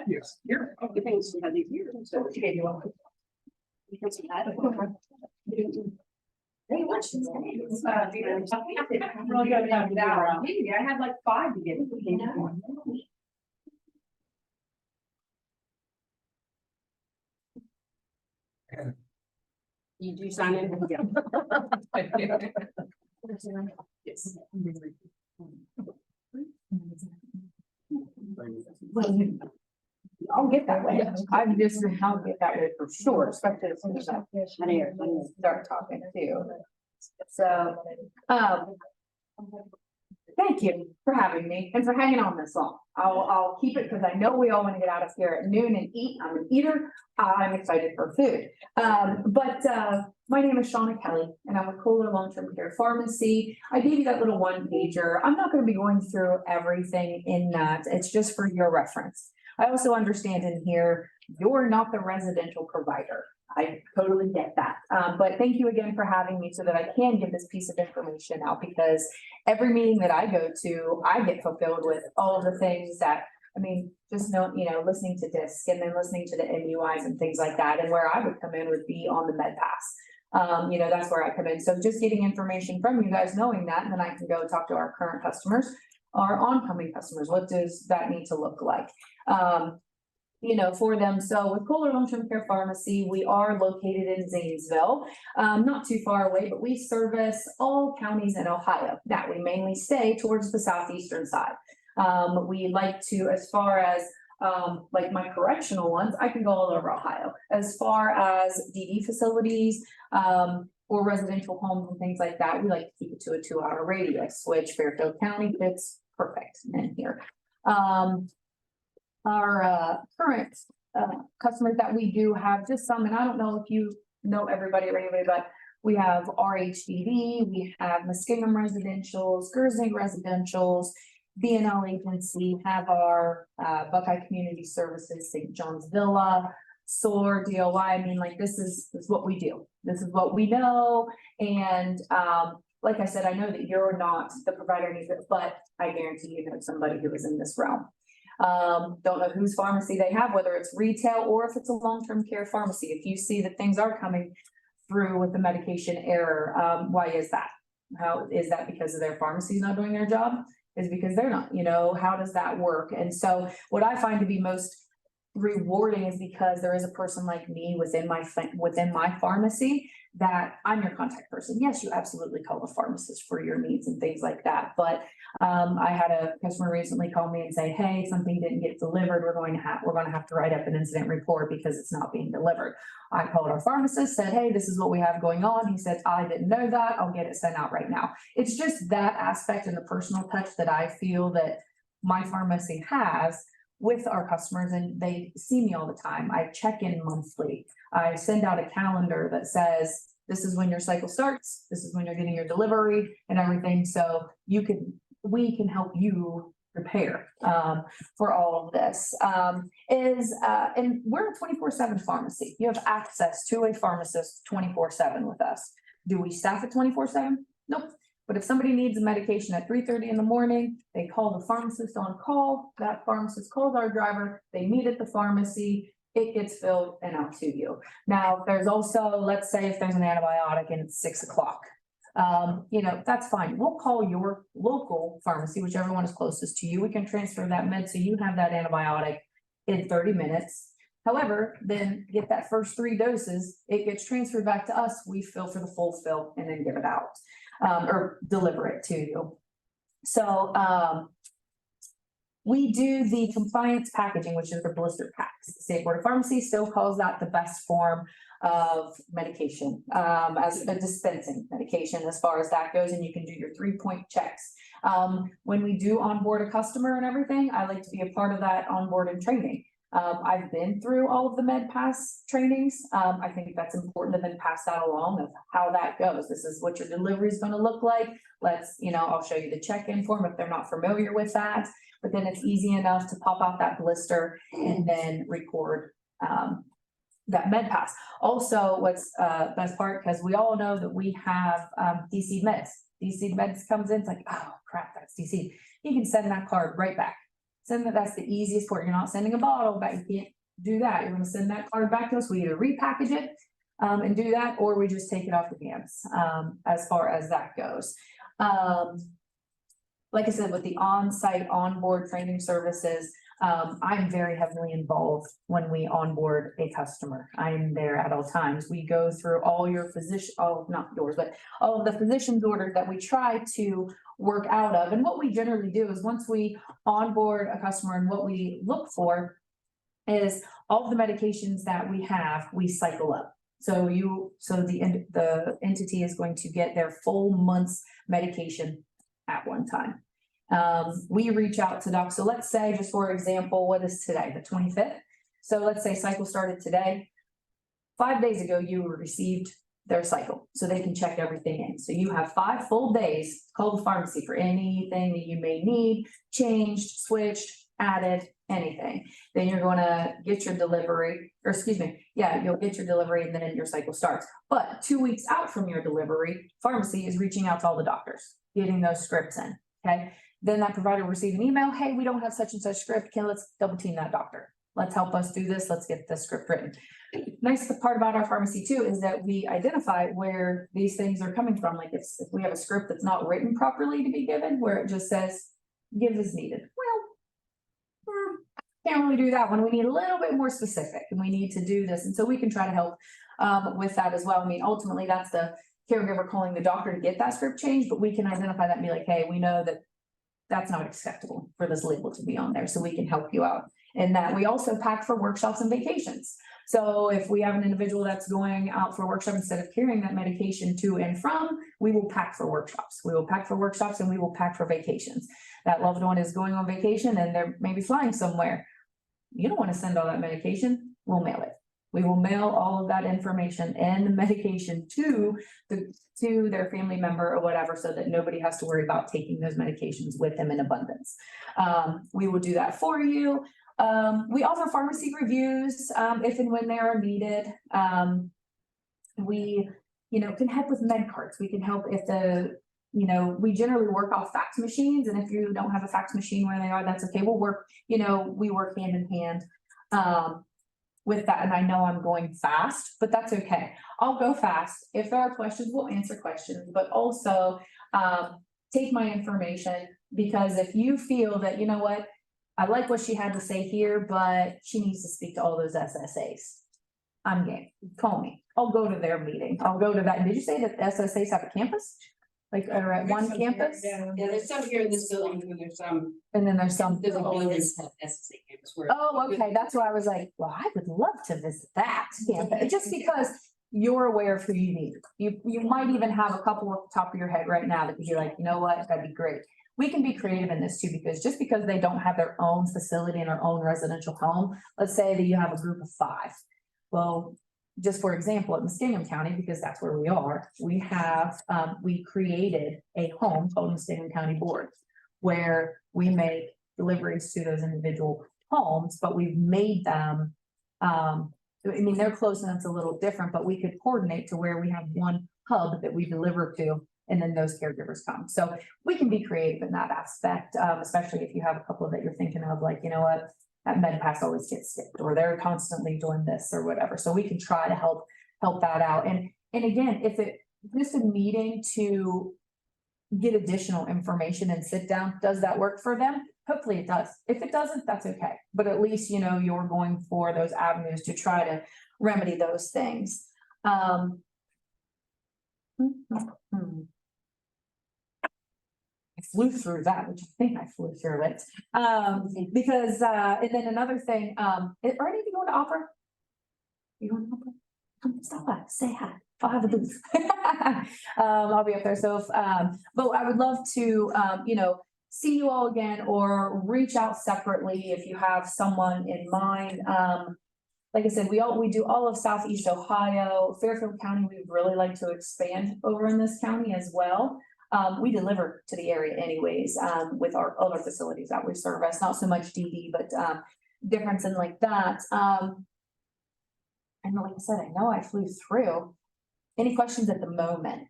Yes. Here. Oh, the things we had these years. So she gave you one. Because we had. Hey, what's his name? Really good to have you around. Maybe I had like 5 to get. You do sign in? Yes. I'll get that way. I'll get that way for sure, especially as soon as I start talking too. So, thank you for having me and for hanging on this long. I'll keep it because I know we all want to get out of here at noon and eat. I'm an eater. I'm excited for food. My name is Shauna Kelly and I'm with Kohler Long-Term Care Pharmacy. I gave you that little 1-pager. I'm not going to be going through everything in that. It's just for your reference. I also understand in here, you're not the residential provider. I totally get that. But thank you again for having me so that I can give this piece of information out, because every meeting that I go to, I get fulfilled with all of the things that, just listening to DISC and then listening to the MUIs and things like that. And where I would come in would be on the MedPass. That's where I come in. So just getting information from you guys, knowing that, and then I can go talk to our current customers, our oncoming customers. What does that need to look like? For them. So with Kohler Long-Term Care Pharmacy, we are located in Zanesville, not too far away, but we service all counties in Ohio. Now, we mainly stay towards the southeastern side. We like to, as far as like my correctional ones, I can go all over Ohio. As far as DD facilities, for residential homes and things like that, we like to keep it to a 2-hour radius, which Fairfield County fits perfect in here. Our current customers that we do have, just some, and I don't know if you know everybody or anybody, but we have RHDD, we have Muskingum Residentials, Gersing Residentials, BNL Agency, have our Buckeye Community Services, St. John's Villa, SOAR, DOI. I mean, like, this is what we do. This is what we know. And like I said, I know that you're not the provider, but I guarantee you know somebody who is in this realm. Don't know whose pharmacy they have, whether it's retail or if it's a long-term care pharmacy. If you see that things are coming through with the medication error, why is that? How is that? Because of their pharmacy not doing their job? Is because they're not, you know, how does that work? And so what I find to be most rewarding is because there is a person like me within my pharmacy that I'm your contact person. Yes, you absolutely call the pharmacist for your needs and things like that. But I had a customer recently call me and say, hey, something didn't get delivered. We're going to have to write up an incident report because it's not being delivered. I called our pharmacist, said, hey, this is what we have going on. He said, I didn't know that. I'll get it sent out right now. It's just that aspect and the personal touch that I feel that my pharmacy has with our customers, and they see me all the time. I check in monthly. I send out a calendar that says, this is when your cycle starts. This is when you're getting your delivery and everything. So we can help you prepare for all of this. And we're a 24/7 pharmacy. You have access to a pharmacist 24/7 with us. Do we staff it 24/7? Nope. But if somebody needs a medication at 3:30 in the morning, they call the pharmacist on call. That pharmacist calls our driver. They meet at the pharmacy. It gets filled and out to you. Now, there's also, let's say if there's an antibiotic and it's 6 o'clock, you know, that's fine. We'll call your local pharmacy, whichever one is closest to you. We can transfer that med so you have that antibiotic in 30 minutes. However, then get that first 3 doses, it gets transferred back to us. We fill for the full fill and then give it out. Or deliver it to you. So, we do the compliance packaging, which is the blister packs. The State Board of Pharmacy still calls that the best form of medication, as a dispensing medication as far as that goes, and you can do your 3-point checks. When we do onboard a customer and everything, I like to be a part of that onboard and training. I've been through all of the MedPass trainings. I think that's important to then pass that along of how that goes. This is what your delivery is going to look like. I'll show you the check-in form if they're not familiar with that, but then it's easy enough to pop out that blister and then record that MedPass. Also, what's best part, because we all know that we have DC Meds. DC Meds comes in, it's like, oh crap, that's DC. You can send that card right back. That's the easiest part. You're not sending a bottle back. You can't do that. You're going to send that card back to us. We either repackage it and do that, or we just take it off the hands as far as that goes. Like I said, with the on-site onboard training services, I'm very heavily involved when we onboard a customer. I'm there at all times. We go through all your not yours, but all of the physician's orders that we try to work out of. And what we generally do is once we onboard a customer, and what we look for is all of the medications that we have, we cycle up. So the entity is going to get their full month's medication at one time. We reach out to docs. So let's say, just for example, what is today, the 25th? So let's say cycle started today. 5 days ago, you received their cycle, so they can check everything in. So you have 5 full days, call the pharmacy for anything that you may need, changed, switched, added, anything. Then you're going to get your delivery, you'll get your delivery and then your cycle starts. But 2 weeks out from your delivery, pharmacy is reaching out to all the doctors, getting those scripts in, okay? Then that provider will receive an email, hey, we don't have such and such script, let's double team that doctor. Let's help us do this, let's get the script written. Nice part about our pharmacy too is that we identify where these things are coming from. Like if we have a script that's not written properly to be given, where it just says, give as needed. Well, can't really do that when we need a little bit more specific and we need to do this. And so we can try to help with that as well. I mean, ultimately that's the caregiver calling the doctor to get that script changed, but we can identify that and be like, hey, we know that that's not acceptable for this label to be on there. So we can help you out And that we also pack for workshops and vacations. So if we have an individual that's going out for a workshop, instead of carrying that medication to and from, we will pack for workshops. We will pack for workshops and we will pack for vacations. That loved one is going on vacation and they're maybe flying somewhere. You don't want to send all that medication, we'll mail it. We will mail all of that information and the medication to their family member or whatever, so that nobody has to worry about taking those medications with them in abundance. We will do that for you. We offer pharmacy reviews, if and when they are needed. We, can help with med cards. We can help if we generally work off fax machines, and if you don't have a fax machine where they are, that's okay. We'll work, we work hand in hand, with that. And I know I'm going fast, but that's okay. I'll go fast. If there are questions, we'll answer questions, but also, take my information, because if you feel that, you know what, I like what she had to say here, but she needs to speak to all those SSAs. I'm game. Call me. I'll go to their meeting. I'll go to that. Did you say that SSAs have a campus? Like, or at one campus? Yeah, there's some here in this building, and there's some. And then there's some. There's a buildings at SSA campus where. Oh, okay. That's why I was like, well, I would love to visit that campus, just because you're aware of who you need. You might even have a couple off the top of your head right now that you're like, you know what, that'd be great. We can be creative in this too, because just because they don't have their own facility and their own residential home, let's say that you have a group of 5. Well, just for example, in Muskingum County, because that's where we are, we have, we created a home called Muskingum County Board, where we make deliveries to those individual homes, but we've made them, they're close and it's a little different, but we could coordinate to where we have one hub that we deliver to, and then those caregivers come. So we can be creative in that aspect, especially if you have a couple that you're thinking of, like, you know what, that MedPass always gets skipped, or they're constantly doing this or whatever. So we can try to help that out. And again, if it just a meeting to get additional information and sit down, does that work for them? Hopefully it does. If it doesn't, that's okay. But at least, you're going for those avenues to try to remedy those things. I flew through that, which I think I flew through it. Because, and then another thing, are any of you going to opera? You going to opera? Come stop by, say hi. I'll have a booth. I'll be up there. So, but I would love to, see you all again, or reach out separately if you have someone in mind. Like I said, we do all of Southeast Ohio, Fairfield County. We'd really like to expand over in this county as well. We deliver to the area anyways, with our other facilities that we service, not so much DD, but, difference in like that. And like I said, I know I flew through. Any questions at the moment?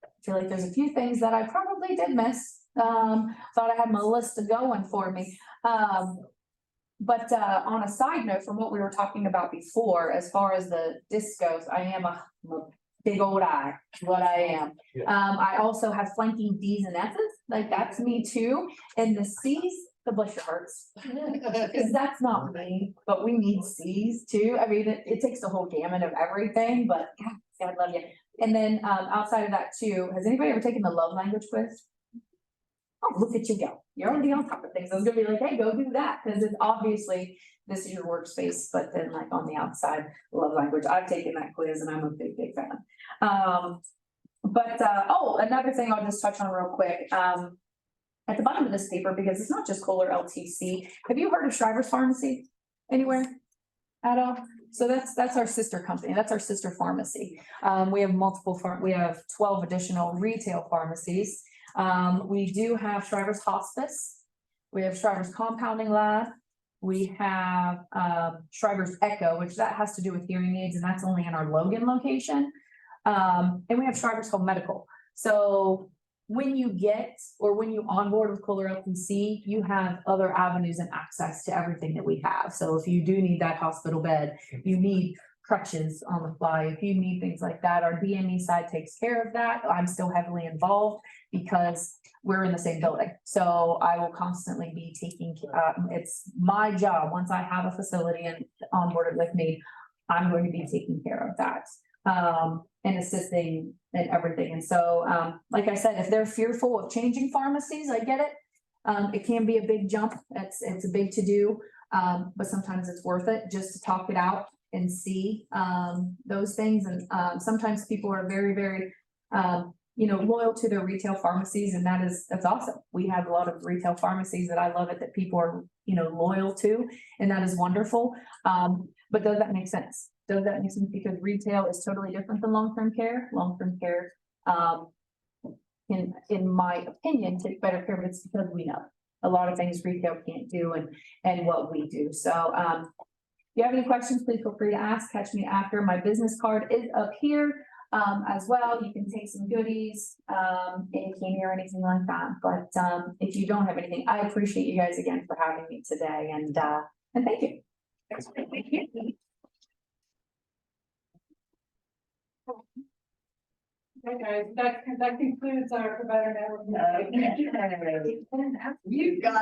I feel like there's a few things that I probably did miss. Thought I had my list going for me. But on a side note, from what we were talking about before, as far as the disc goes, I am a big old I, what I am. I also have flanking D's and F's, like that's me too. And the C's, the bless your hearts. Because that's not me, but we need C's too. I mean, it takes the whole gamut of everything, but God love you. And then outside of that too, has anybody ever taken the love language quiz? Oh, look at you go. You're already on top of things. I was gonna be like, hey, go do that, because it's obviously this is your workspace, but then like on the outside, love language. I've taken that quiz and I'm a big fan. Another thing I'll just touch on real quick. At the bottom of this paper, because it's not just Kohler LTC. Have you heard of Shriver's Pharmacy anywhere at all? So that's our sister company. That's our sister pharmacy. We have we have 12 additional retail pharmacies. We do have Shriver's Hospice. We have Shriver's Compounding Lab. We have Shriver's Echo, which that has to do with hearing aids, and that's only in our Logan location. And we have Shriver's Home Medical. So when you onboard with Kohler LTC, you have other avenues and access to everything that we have. So if you do need that hospital bed, you need crutches on the fly, if you need things like that, our DME side takes care of that. I'm still heavily involved because we're in the same building. So I will constantly be taking, it's my job, once I have a facility and onboarded with me, I'm going to be taking care of that. And assisting and everything. And so, like I said, if they're fearful of changing pharmacies, I get it. It can be a big jump, it's a big to-do, but sometimes it's worth it just to talk it out and see, those things. And, sometimes people are very, very, loyal to their retail pharmacies, and that's awesome. We have a lot of retail pharmacies that I love it, that people are, loyal to, and that is wonderful. But does that make sense? Does that make sense? Because retail is totally different than long-term care. Long-term care, in my opinion, take better care, but it's because we know a lot of things retail can't do and what we do. So, if you have any questions, please feel free to ask. Catch me after. My business card is up here, as well. You can take some goodies, any candy or anything like that. But, if you don't have anything, I appreciate you guys again for having me today, and thank you. Thank you. Okay, guys, that concludes our provider network. You got